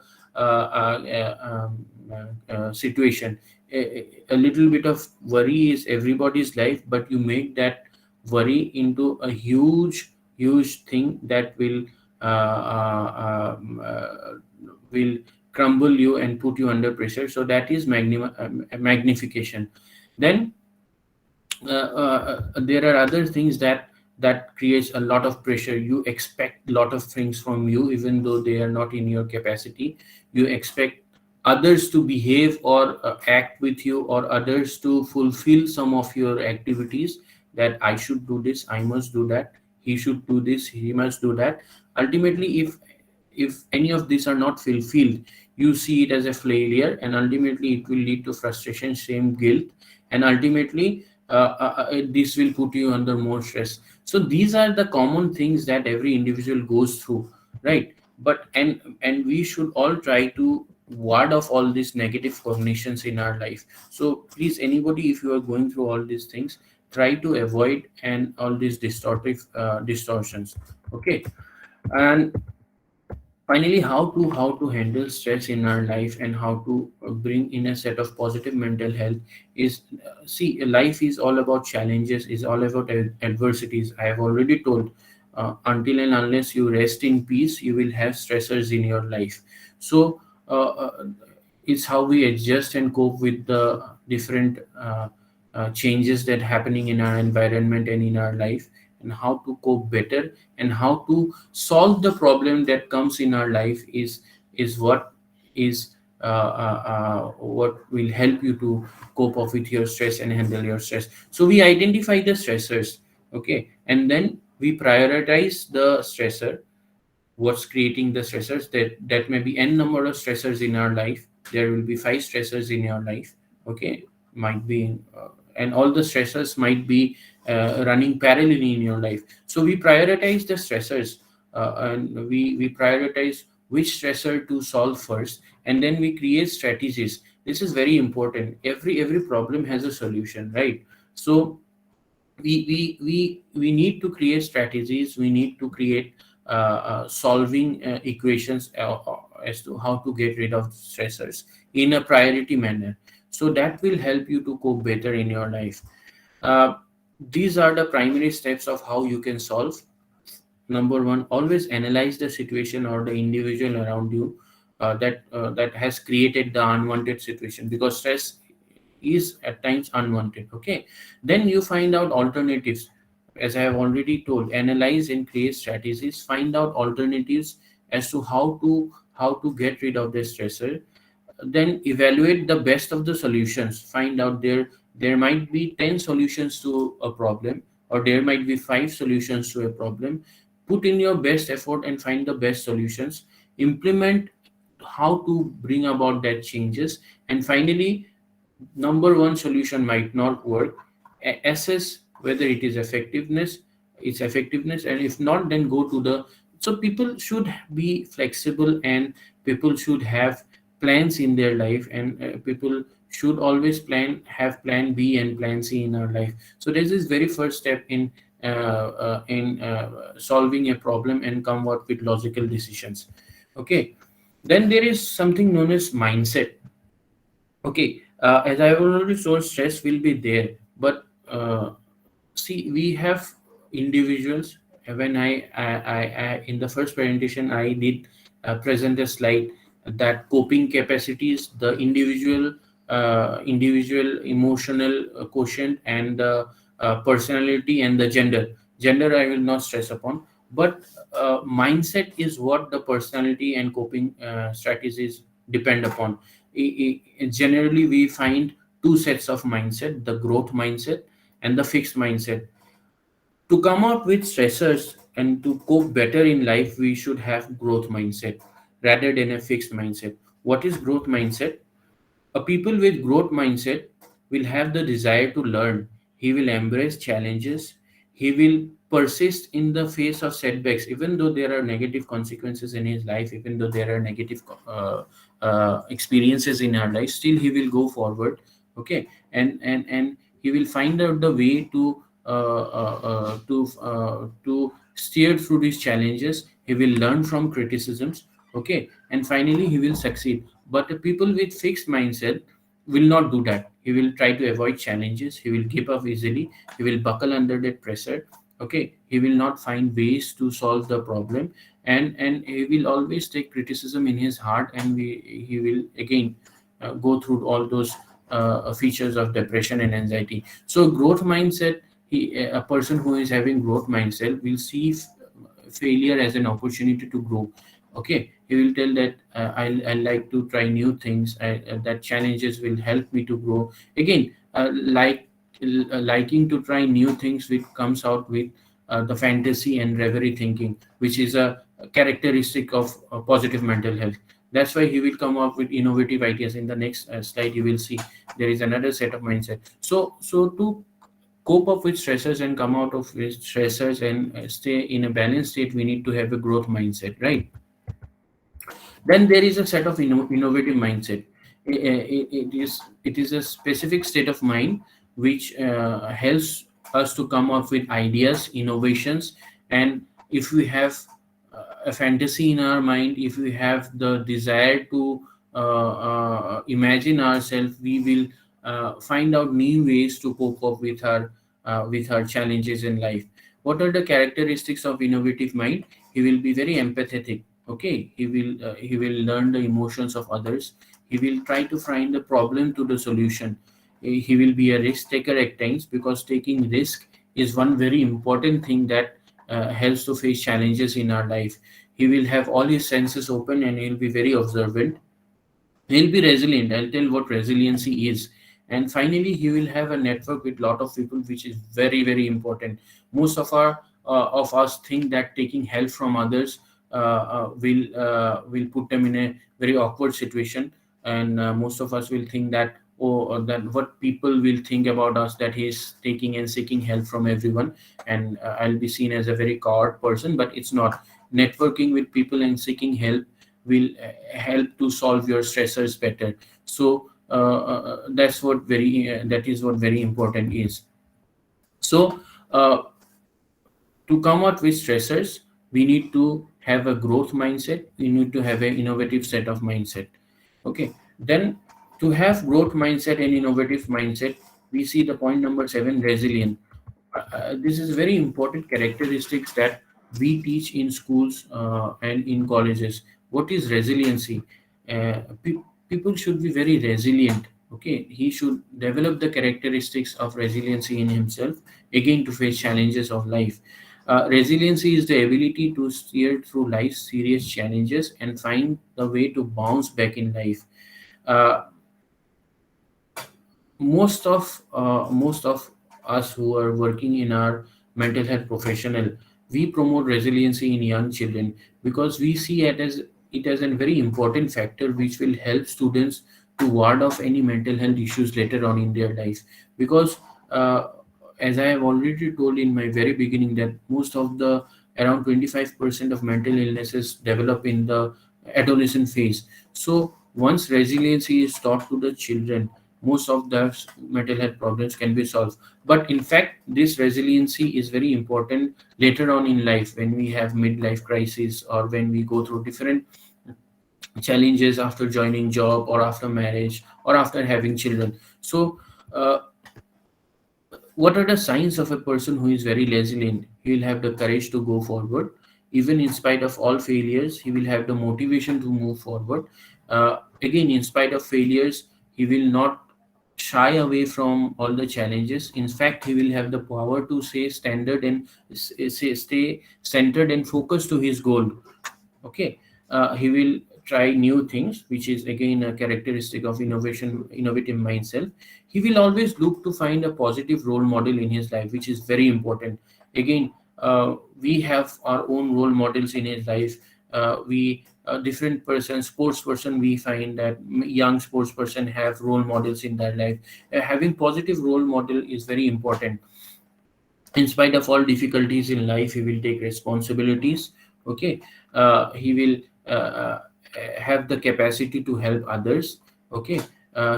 situation. A little bit of worry is everybody's life, but you make that worry into a huge thing that will crumble you and put you under pressure. So that is magnification. Then there are other things that creates a lot of pressure. You expect a lot of things from you even though they are not in your capacity. You expect others to behave or act with you, or others to fulfill some of your activities, that I should do this, I must do that, he should do this, he must do that. Ultimately, if any of these are not fulfilled, you see it as a failure, and ultimately it will lead to frustration, shame, guilt, and ultimately this will put you under more stress. So these are the common things that every individual goes through, right? But and we should all try to ward off all these negative cognitions in our life. So please, anybody, if you are going through all these things, try to avoid and all these distortions. Okay. And finally, how to handle stress in our life, and how to bring in a set of positive mental health is, see, life is all about challenges, is all about adversities. I have already told, until and unless you rest in peace, you will have stressors in your life. So it's how we adjust and cope with the different changes that happening in our environment and in our life, and how to cope better, and how to solve the problem that comes in our life is what is what will help you to cope up with your stress and handle your stress. So we identify the stressors, okay, and then we prioritize the stressor, what's creating the stressors. That may be n number of stressors in our life. There will be 5 stressors in your life, okay, might be and all the stressors might be running parallelly in your life. So we prioritize the stressors, and we prioritize which stressor to solve first, and then we create strategies. This is very important. Every problem has a solution, right? So we need to create strategies, we need to create solving equations as to how to get rid of stressors in a priority manner, so that will help you to cope better in your life. uh, these are the primary steps of how you can solve. Number one, always analyze the situation or the individual around you that has created the unwanted situation, because stress is at times unwanted. Okay, then you find out alternatives. As I have already told, analyze and create strategies, find out alternatives as to how to get rid of the stressor. Then evaluate the best of the solutions. Find out there might be 10 solutions to a problem, or there might be 5 solutions to a problem. Put in your best effort and find the best solutions. Implement how to bring about that changes. And finally, number one solution might not work. Assess whether its effectiveness, and if not, then go to the. So people should be flexible, and people should have plans in their life, and people should always have plan B and plan C in our life. So this is very first step in solving a problem and come up with logical decisions. Okay, then there is something known as mindset. Okay, as I already told, stress will be there, but see, we have individuals. When I in the first presentation I did present a slide that coping capacities, the individual emotional quotient, and the personality and the gender. Gender I will not stress upon, but mindset is what the personality and coping strategies depend upon. Generally, we find two sets of mindset: the growth mindset and the fixed mindset. To come out with stressors and to cope better in life, we should have growth mindset rather than a fixed mindset. What is growth mindset? A people with growth mindset will have the desire to learn. He will embrace challenges. He will persist in the face of setbacks, even though there are negative consequences in his life, even though there are negative experiences in our life. Still, he will go forward. Okay, and he will find out the way to steer through these challenges. He will learn from criticisms. Okay, and finally he will succeed. But the people with fixed mindset will not do that. He will try to avoid challenges. He will give up easily. He will buckle under that pressure. Okay, he will not find ways to solve the problem, and he will always take criticism in his heart, and he will again go through all those features of depression and anxiety. So growth mindset, a person who is having growth mindset will see failure as an opportunity to grow. Okay, he will tell that I like to try new things. That challenges will help me to grow. Again, liking to try new things, which comes out with the fantasy and reverie thinking, which is a characteristic of positive mental health. That's why he will come up with innovative ideas. In the next slide, you will see there is another set of mindset. So to cope up with stressors and come out of with stressors and stay in a balanced state, we need to have a growth mindset, right? Then there is a set of innovative mindset. It is a specific state of mind which helps us to come up with ideas, innovations. And if we have a fantasy in our mind, if we have the desire to imagine ourselves, we will find out new ways to cope up with our challenges in life. What are the characteristics of innovative mind? He will be very empathetic. Okay, he will learn the emotions of others. He will try to find the problem to the solution. He will be a risk taker at times, because taking risk is one very important thing that helps to face challenges in our life. He will have all his senses open, and he'll be very observant. He'll be resilient. I'll tell what resiliency is. And finally, he will have a network with lot of people, which is very very important. Most of us think that taking help from others will put them in a very awkward situation. And most of us will think that, oh, that what people will think about us, that he's taking and seeking help from everyone, and I'll be seen as a very coward person. But it's not. Networking with people and seeking help will help to solve your stressors better. So that is what very important is. So to come out with stressors, we need to have a growth mindset. We need to have an innovative set of mindset. Okay, then to have growth mindset and innovative mindset, we see the point number 7, resilient. This is very important characteristics that we teach in schools and in colleges. What is resiliency? People should be very resilient. Okay, he should develop the characteristics of resiliency in himself, again to face challenges of life. Resiliency is the ability to steer through life's serious challenges and find the way to bounce back in life. Uh, most of us who are working in our mental health professional, we promote resiliency in young children, because we see it as a very important factor which will help students to ward off any mental health issues later on in their life. Because uh, as I have already told in my very beginning, that most of the around 25% of mental illnesses develop in the adolescent phase. So once resiliency is taught to the children, most of the mental health problems can be solved. But in fact, this resiliency is very important later on in life, when we have midlife crisis, or when we go through different challenges after joining job, or after marriage, or after having children. So uh, what are the signs of a person who is very resilient? He will have the courage to go forward. Even in spite of all failures, he will have the motivation to move forward. Again, in spite of failures, he will not shy away from all the challenges. In fact, he will have the power to stay centered and focused to his goal. Okay. He will try new things, which is again a characteristic of innovative mindset. He will always look to find a positive role model in his life, which is very important. Again, we have our own role models in his life. We Different person, sports person, we find that young sports person have role models in their life. Having positive role model is very important. In spite of all difficulties in life, he will take responsibilities. Okay. He will have the capacity to help others. Okay.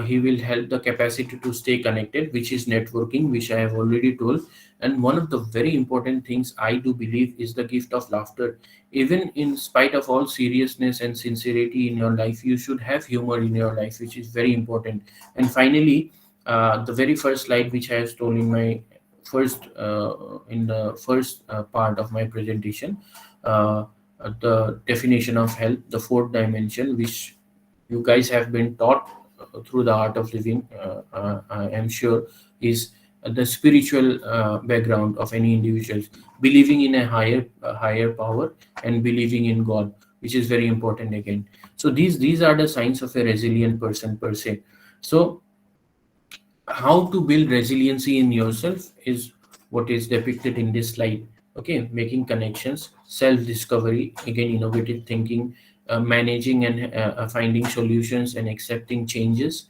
He will help the capacity to stay connected, which is networking, which I have already told. And one of the very important things I do believe is the gift of laughter. Even in spite of all seriousness and sincerity in your life, you should have humor in your life, which is very important. And finally, the very first slide which I have told in the first part of my presentation, uh, the definition of health, the fourth dimension, which you guys have been taught through the art of living, I am sure, is the spiritual background of any individuals, believing in a higher power and believing in God, which is very important again. So these are the signs of a resilient person per se. So how to build resiliency in yourself is what is depicted in this slide. Okay. Making connections, self discovery, again innovative thinking, managing and finding solutions and accepting changes,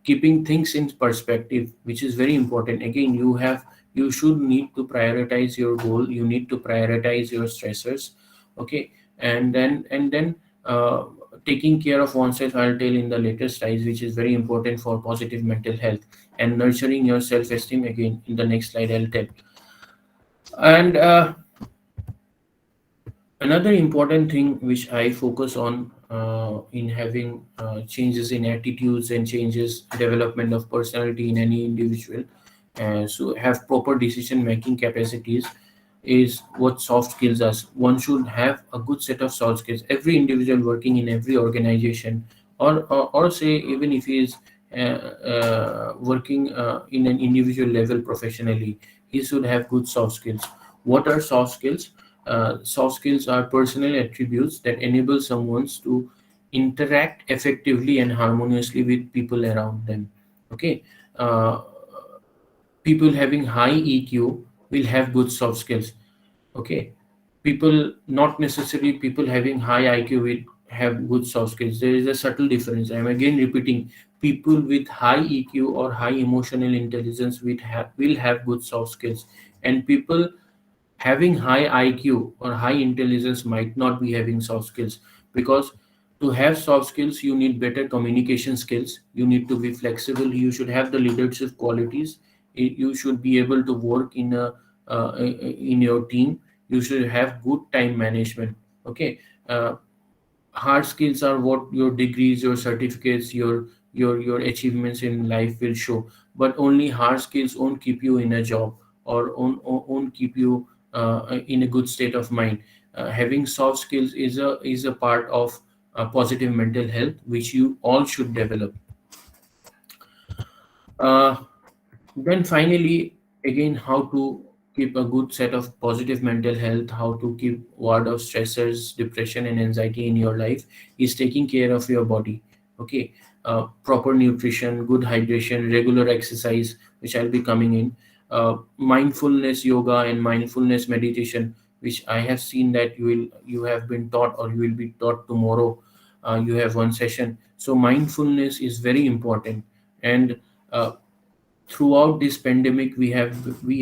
keeping things in perspective, which is very important. Again, you should need to prioritize your goal, you need to prioritize your stressors. Okay. And then uh, taking care of oneself, I'll tell in the later slides, which is very important for positive mental health. And nurturing your self-esteem, again in the next slide I'll tell. And another important thing which I focus on in having changes in attitudes and changes development of personality in any individual, so have proper decision making capacities, is what soft skills are. One should have a good set of soft skills. Every individual working in every organization, or say even if he is working in an individual level professionally, he should have good soft skills. What are soft skills? Soft skills are personal attributes that enable someone to interact effectively and harmoniously with people around them. Okay. uh, People having high EQ will have good soft skills. Okay. People, not necessarily people having high IQ will have good soft skills. There is a subtle difference. I'm again repeating, people with high EQ or high emotional intelligence will have good soft skills, and people having high IQ or high intelligence might not be having soft skills. Because to have soft skills, you need better communication skills. You need to be flexible. You should have the leadership qualities. You should be able to work in your team. You should have good time management. Okay. Hard skills are what your degrees, your certificates, your achievements in life will show. But only hard skills won't keep you in a job, or won't keep you in a good state of mind. Having soft skills is a part of positive mental health, which you all should develop. uh, then finally, again, how to keep a good set of positive mental health, how to keep ward of stressors, depression, and anxiety in your life, is taking care of your body. Okay. Proper nutrition, good hydration, regular exercise, which I'll be coming in. Mindfulness yoga and mindfulness meditation, which I have seen that you have been taught, or you will be taught tomorrow. You have one session. So mindfulness is very important. And uh, throughout this pandemic, we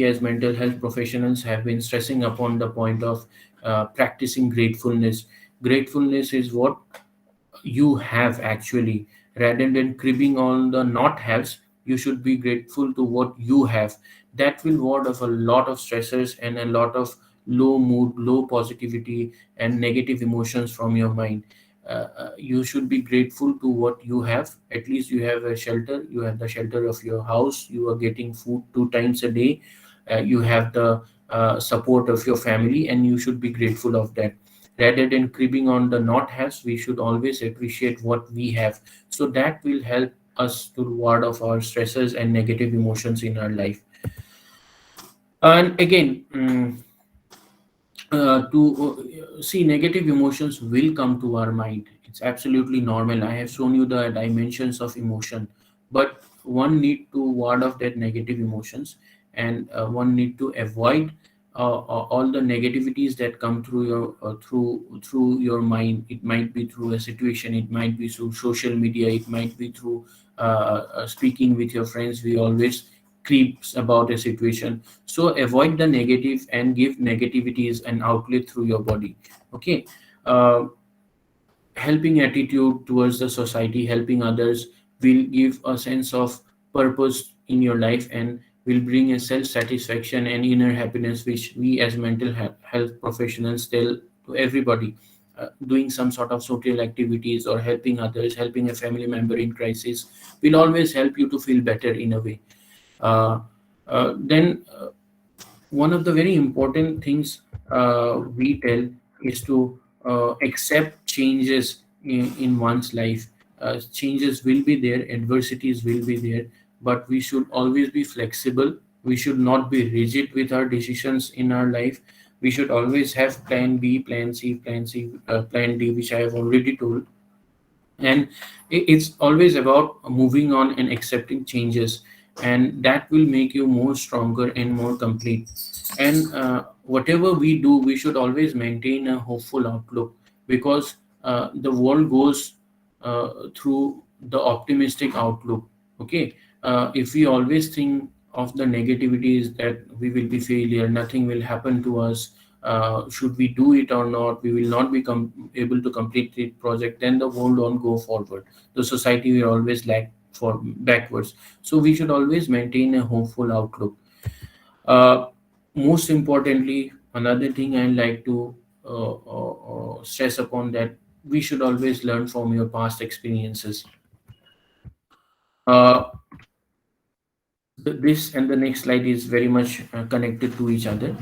as mental health professionals have been stressing upon the point of practicing gratefulness. Gratefulness is what you have actually. Rather than cribbing on the not haves, you should be grateful to what you have. That will ward off a lot of stressors and a lot of low mood, low positivity, and negative emotions from your mind. You should be grateful to what you have. At least you have a shelter, you have the shelter of your house, you are getting food 2 times a day. You have the support of your family, and you should be grateful of that. Rather than cribbing on the not haves, we should always appreciate what we have. So that will help us to ward off our stresses and negative emotions in our life. And again, to see, negative emotions will come to our mind. It's absolutely normal. I have shown you the dimensions of emotion, but one need to ward off that negative emotions, and one need to avoid all the negativities that come through your through your mind. It might be through a situation, it might be through social media, it might be through speaking with your friends. We always creeps about a situation, so avoid the negative and give negativities an outlet through your body. Okay. uh, Helping attitude towards the society, helping others, will give a sense of purpose in your life, and will bring a self satisfaction and inner happiness, which we as mental health professionals tell to everybody. Doing some sort of social activities or helping others, helping a family member in crisis, will always help you to feel better in a way. uh, then One of the very important things we tell is to accept changes in one's life. Changes will be there, adversities will be there, but we should always be flexible. We should not be rigid with our decisions in our life. We should always have plan B, plan C, plan D, which I have already told. And it's always about moving on and accepting changes, and that will make you more stronger and more complete. And whatever we do, we should always maintain a hopeful outlook, because the world goes through the optimistic outlook. Okay. If we always think of the negativities, that we will be failure, nothing will happen to us, should we do it or not, we will not be able to complete the project, then the world won't go forward. The society will always lag for backwards. So we should always maintain a hopeful outlook. uh, Most importantly, another thing I like to stress upon, that we should always learn from your past experiences. uh, this and the next slide is very much connected to each other.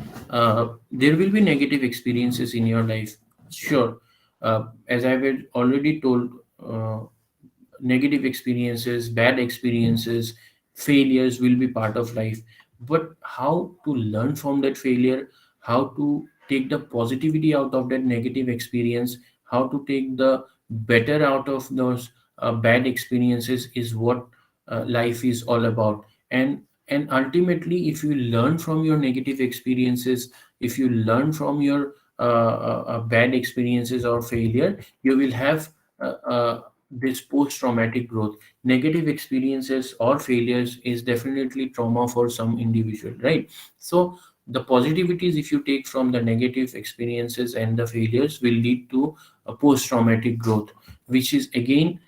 There will be negative experiences in your life, sure. As I had already told, uh, negative experiences, bad experiences, failures will be part of life. But how to learn from that failure, how to take the positivity out of that negative experience, how to take the better out of those bad experiences, is what life is all about. And ultimately, if you learn from your negative experiences, if you learn from your bad experiences or failure, you will have this post traumatic growth. Negative experiences or failures is definitely trauma for some individual, right? So the positivities, if you take from the negative experiences and the failures, will lead to a post traumatic growth, which is again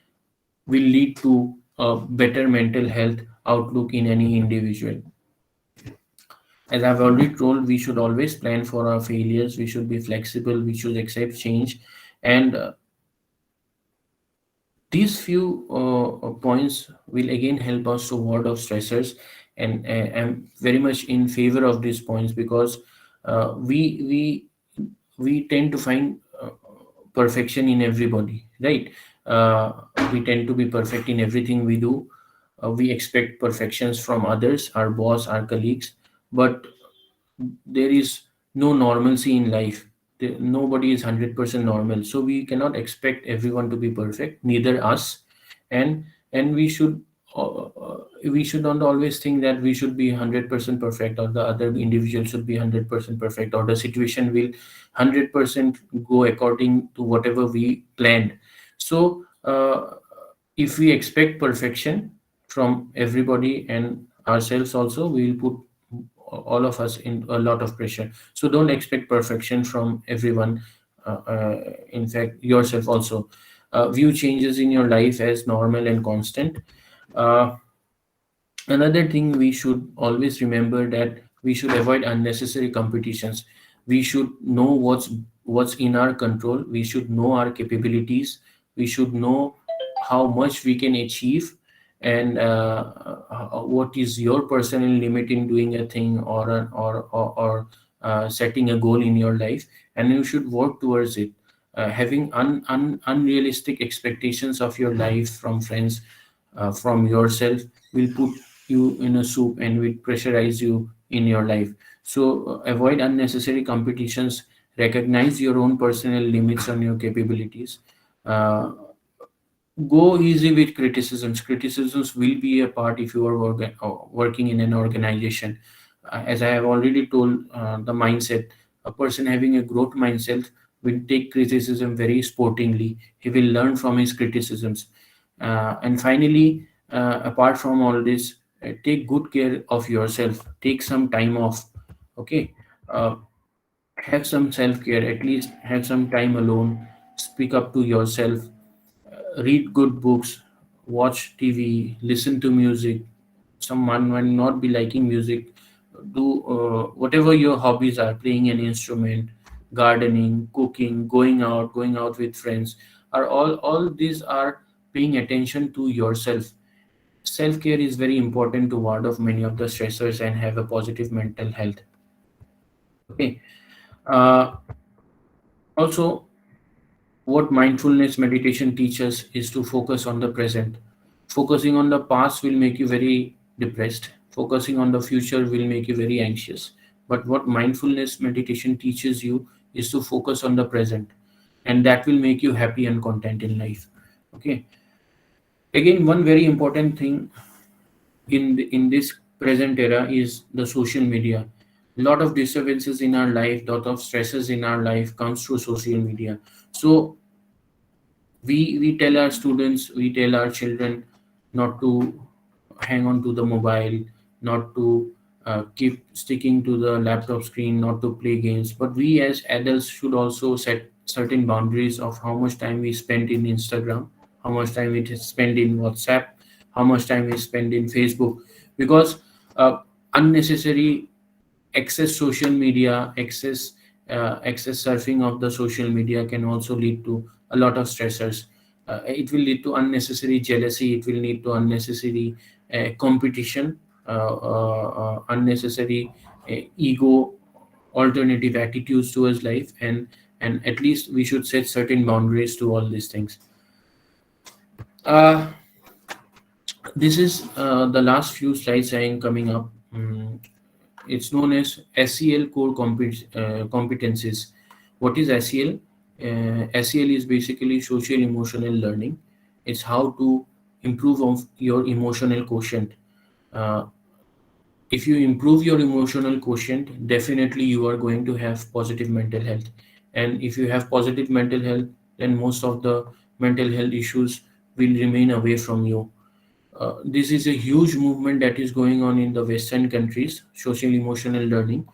will lead to a better mental health outlook in any individual. As I've already told, we should always plan for our failures, we should be flexible, we should accept change. And these few points will again help us to ward off stressors. And I'm very much in favor of these points, because uh, we we we tend to find perfection in everybody, right? uh, we tend to be perfect in everything we do. We expect perfections from others, our boss, our colleagues, but there is no normalcy in life. Nobody is 100% normal, so we cannot expect everyone to be perfect, neither us. And we should not always think that we should be 100% perfect, or the other individual should be 100% perfect, or the situation will 100% go according to whatever we planned. So if we expect perfection from everybody and ourselves also, we will put all of us in a lot of pressure. So don't expect perfection from everyone. In fact, yourself also. View changes in your life as normal and constant. uh, Another thing, we should always remember that we should avoid unnecessary competitions. We should know what's in our control, we should know our capabilities, we should know how much we can achieve. And what is your personal limit in doing a thing, or setting a goal in your life, and you should work towards it. Having unrealistic expectations of your life from friends, from yourself, will put you in a soup and will pressurize you in your life. So avoid unnecessary competitions, recognize your own personal limits on your capabilities. uh, Go easy with criticisms. Criticisms will be a part if you are working in an organization. As I have already told, the mindset, a person having a growth mindset will take criticism very sportingly. He will learn from his criticisms. And finally, apart from all this, take good care of yourself. Take some time off. Okay. Uh, have some self care. At least have some time alone. Speak up to yourself, read good books, watch TV, listen to music. Someone might not be liking music. Do whatever your hobbies are, playing an instrument, gardening, cooking, going out with friends. Are all these are paying attention to yourself. Self care is very important to ward off many of the stressors and have a positive mental health. Okay. Uh, Also, what mindfulness meditation teaches is to focus on the present. Focusing on the past will make you very depressed. Focusing on the future will make you very anxious. But what mindfulness meditation teaches you is to focus on the present, and that will make you happy and content in life. Okay. Again, one very important thing in this present era is the social media. A lot of disturbances in our life, lot of stresses in our life comes through social media. So we tell our students, we tell our children not to hang on to the mobile, not to keep sticking to the laptop screen, not to play games. But we as adults should also set certain boundaries of how much time we spend in Instagram, how much time we spend in WhatsApp, how much time we spend in Facebook. Because unnecessary excess social media, excess surfing of the social media can also lead to a lot of stressors. It will lead to unnecessary jealousy. It will lead to unnecessary competition, unnecessary ego, alternative attitudes towards life, and at least we should set certain boundaries to all these things. Uh, this is the last few slides I am coming up. It's known as SEL core competencies. What is SEL? SEL is basically social emotional learning. It's how to improve of your emotional quotient. Uh, if you improve your emotional quotient, definitely you are going to have positive mental health. And if you have positive mental health, then most of the mental health issues will remain away from you. This is a huge movement that is going on in the Western countries, social emotional learning.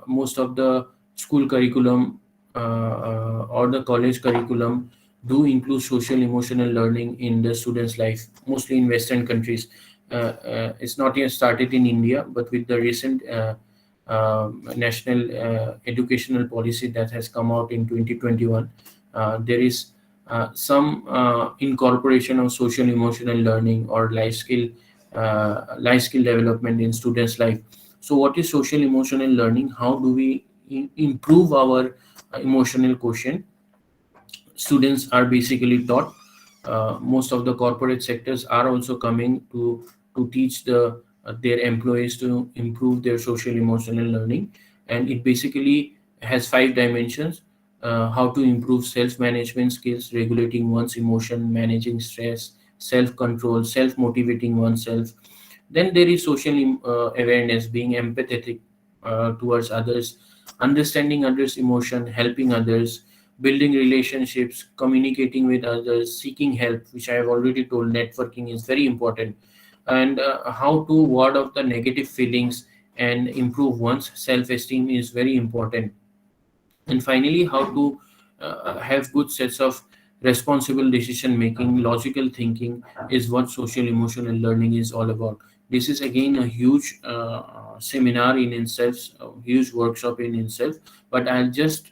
Most of the school curriculum or the college curriculum do include social emotional learning in the students' life, mostly in Western countries. It's not yet started in India, but with the recent national educational policy that has come out in 2021, there is some incorporation of social emotional learning or life skill development in students life. So what is social emotional learning? How do we improve our emotional quotient? Students are basically taught. Most of the corporate sectors are also coming to teach their employees to improve their social emotional learning, and it basically has 5 dimensions. How to improve self management skills, regulating one's emotion, managing stress, self control, self motivating oneself. Then there is social awareness, being empathetic towards others, understanding others' emotion, helping others, building relationships, communicating with others, seeking help, which I have already told, networking is very important, and how to ward off the negative feelings and improve one's self esteem is very important. And finally, how to have good sets of responsible decision making, logical thinking is what social emotional learning is all about. This is again a huge seminar in itself, a huge workshop in itself, but I'll just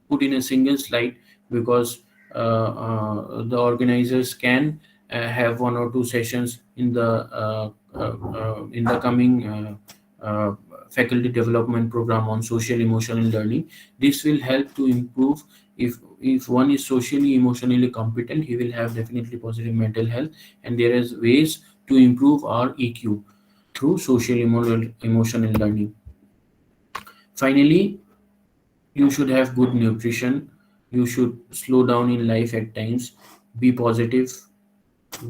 put in a single slide because the organizers can have 1 or 2 sessions in the coming faculty development program on social emotional learning. This will help to improve. If one is socially emotionally competent, he will have definitely positive mental health, and there is ways to improve our EQ through social emotional learning. Finally, you should have good nutrition. You should slow down in life at times. Be positive.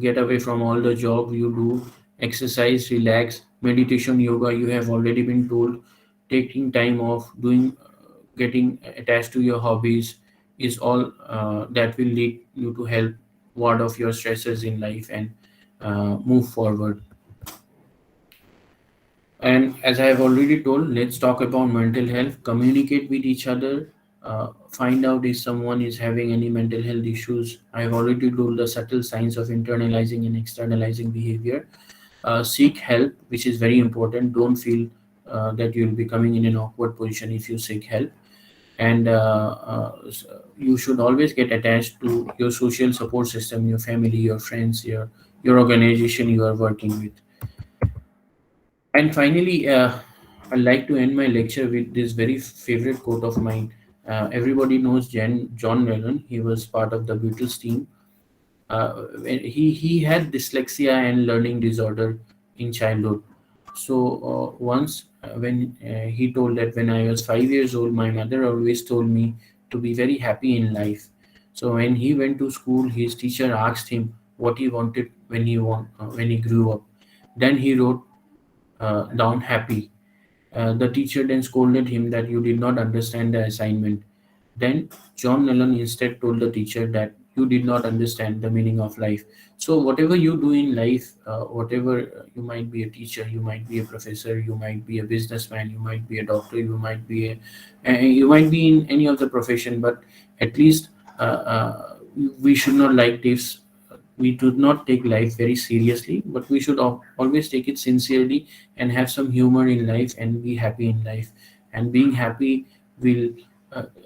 Get away from all the job you do. Exercise, relax. Meditation, yoga, you have already been told. Taking time off, getting attached to your hobbies is all that will lead you to help ward off your stresses in life and move forward. And as I have already told, let's talk about mental health. Communicate with each other. Find out if someone is having any mental health issues. I have already told the subtle signs of internalizing and externalizing behavior. Seek help, which is very important. Don't feel that you'll be coming in an awkward position if you seek help. And you should always get attached to your social support system, your family, your friends, your organization you are working with. And finally, I'd like to end my lecture with this very favorite quote of mine. Everybody knows John Lennon. He was part of the Beatles team. He had dyslexia and learning disorder in childhood. So once when he told that when I was 5 years old, my mother always told me to be very happy in life. So when he went to school, his teacher asked him what he wanted when he grew up. Then he wrote down happy. The teacher then scolded him that you did not understand the assignment. Then John Lennon instead told the teacher that you did not understand the meaning of life. So whatever you do in life, whatever you might be a teacher, you might be a professor, you might be a businessman, you might be a doctor, you might be in any of the profession, but at least we should not like this. We do not take life very seriously, but we should always take it sincerely and have some humor in life and be happy in life. And being happy will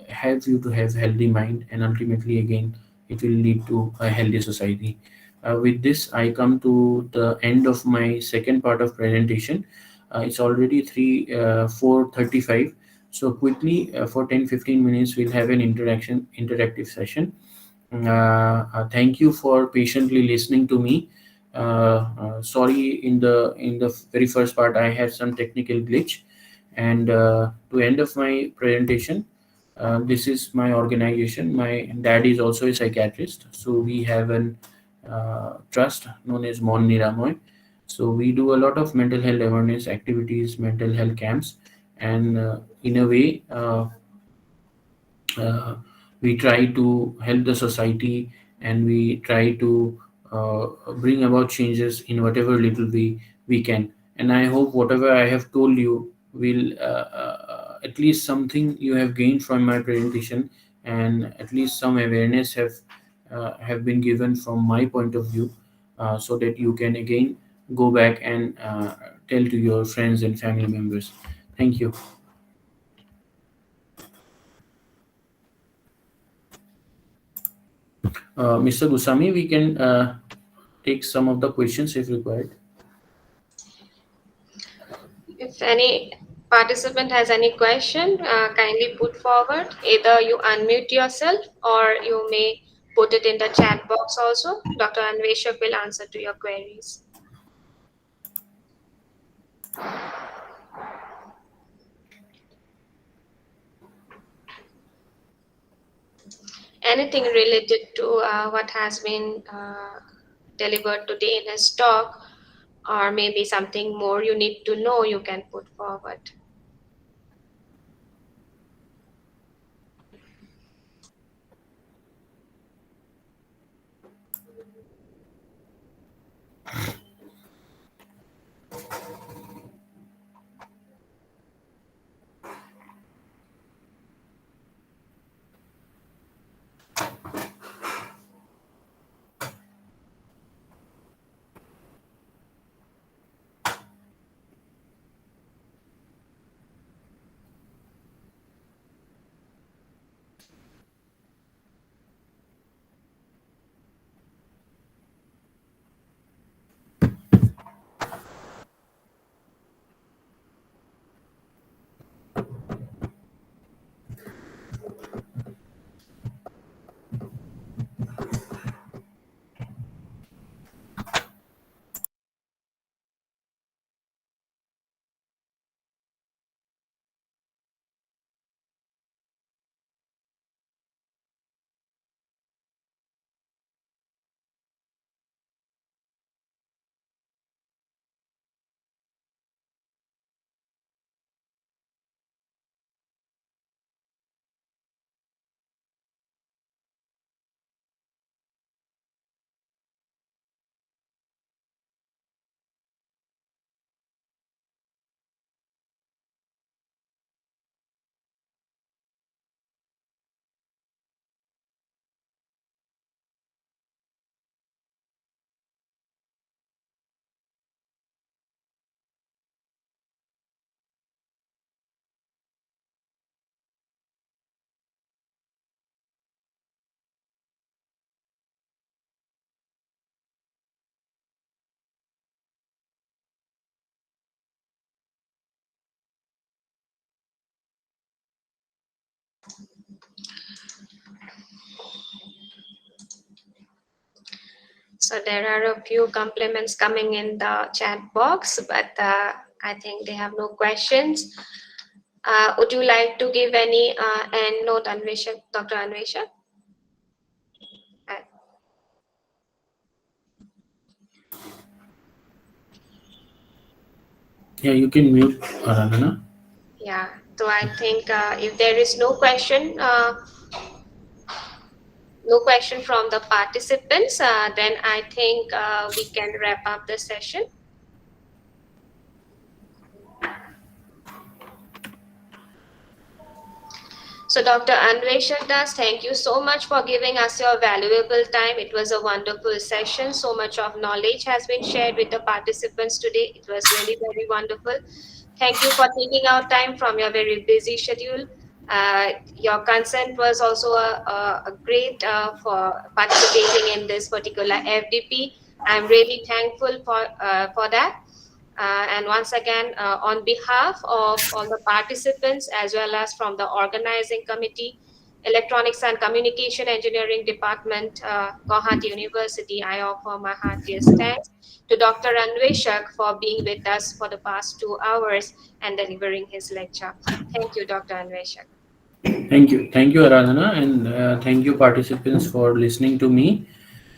help you to have healthy mind, and ultimately again it will lead to a healthy society. With this, I come to the end of my second part of presentation. It's already 4:35, so quickly for 10-15 minutes we'll have an interactive session. Thank you for patiently listening to me. Sorry, in the very first part I had some technical glitch. And to end of my presentation, this is my organization. My dad is also a psychiatrist, so we have an trust known as Mon Niramoy. So we do a lot of mental health awareness activities, mental health camps, and in a way, uh, we try to help the society, and we try to uh, bring about changes in whatever little we can. And I hope whatever I have told you will at least something you have gained from my presentation, and at least some awareness have been given from my point of view, so that you can again go back and tell to your friends and family members. Thank you. Mr. Gusami, we can take some of the questions if required. If any participant has any question, kindly put forward. Either you unmute yourself or you may put it in the chat box also. Dr. Anveshak will answer to your queries. Anything related to what has been delivered today in his talk, or maybe something more you need to know, you can put forward. So there are a few compliments coming in the chat box, but I think they have no questions. Would you like to give any end note, Anvesha, Dr. Anvesha? Yeah, you can mute, Aradhana. Yeah, so I think if there is no question from the participants, then I think we can wrap up the session. So Dr. Anvesha Das, thank you so much for giving us your valuable time. It was a wonderful session. So much of knowledge has been shared with the participants today. It was really very wonderful. Thank you for taking out time from your very busy schedule. Your consent was also a great for participating in this particular FDP. I'm really thankful for that. And once again, on behalf of all the participants, as well as from the organizing committee, Electronics and Communication Engineering Department, Gauhati University, I offer my heartiest thanks to Dr. Anveshak for being with us for the past 2 hours and delivering his lecture. Thank you, Dr. Anveshak. Thank you, Aradhana, and thank you, participants, for listening to me.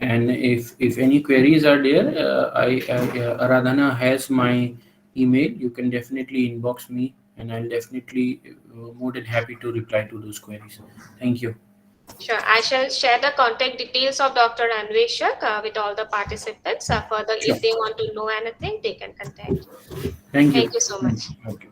And if any queries are there, Aradhana has my email. You can definitely inbox me, and I'll definitely more than happy to reply to those queries. Thank you. Sure, I shall share the contact details of Dr. Anveshak with all the participants. Further, Sure. if they want to know anything, they can contact. Thank Thank you. you so much. Okay.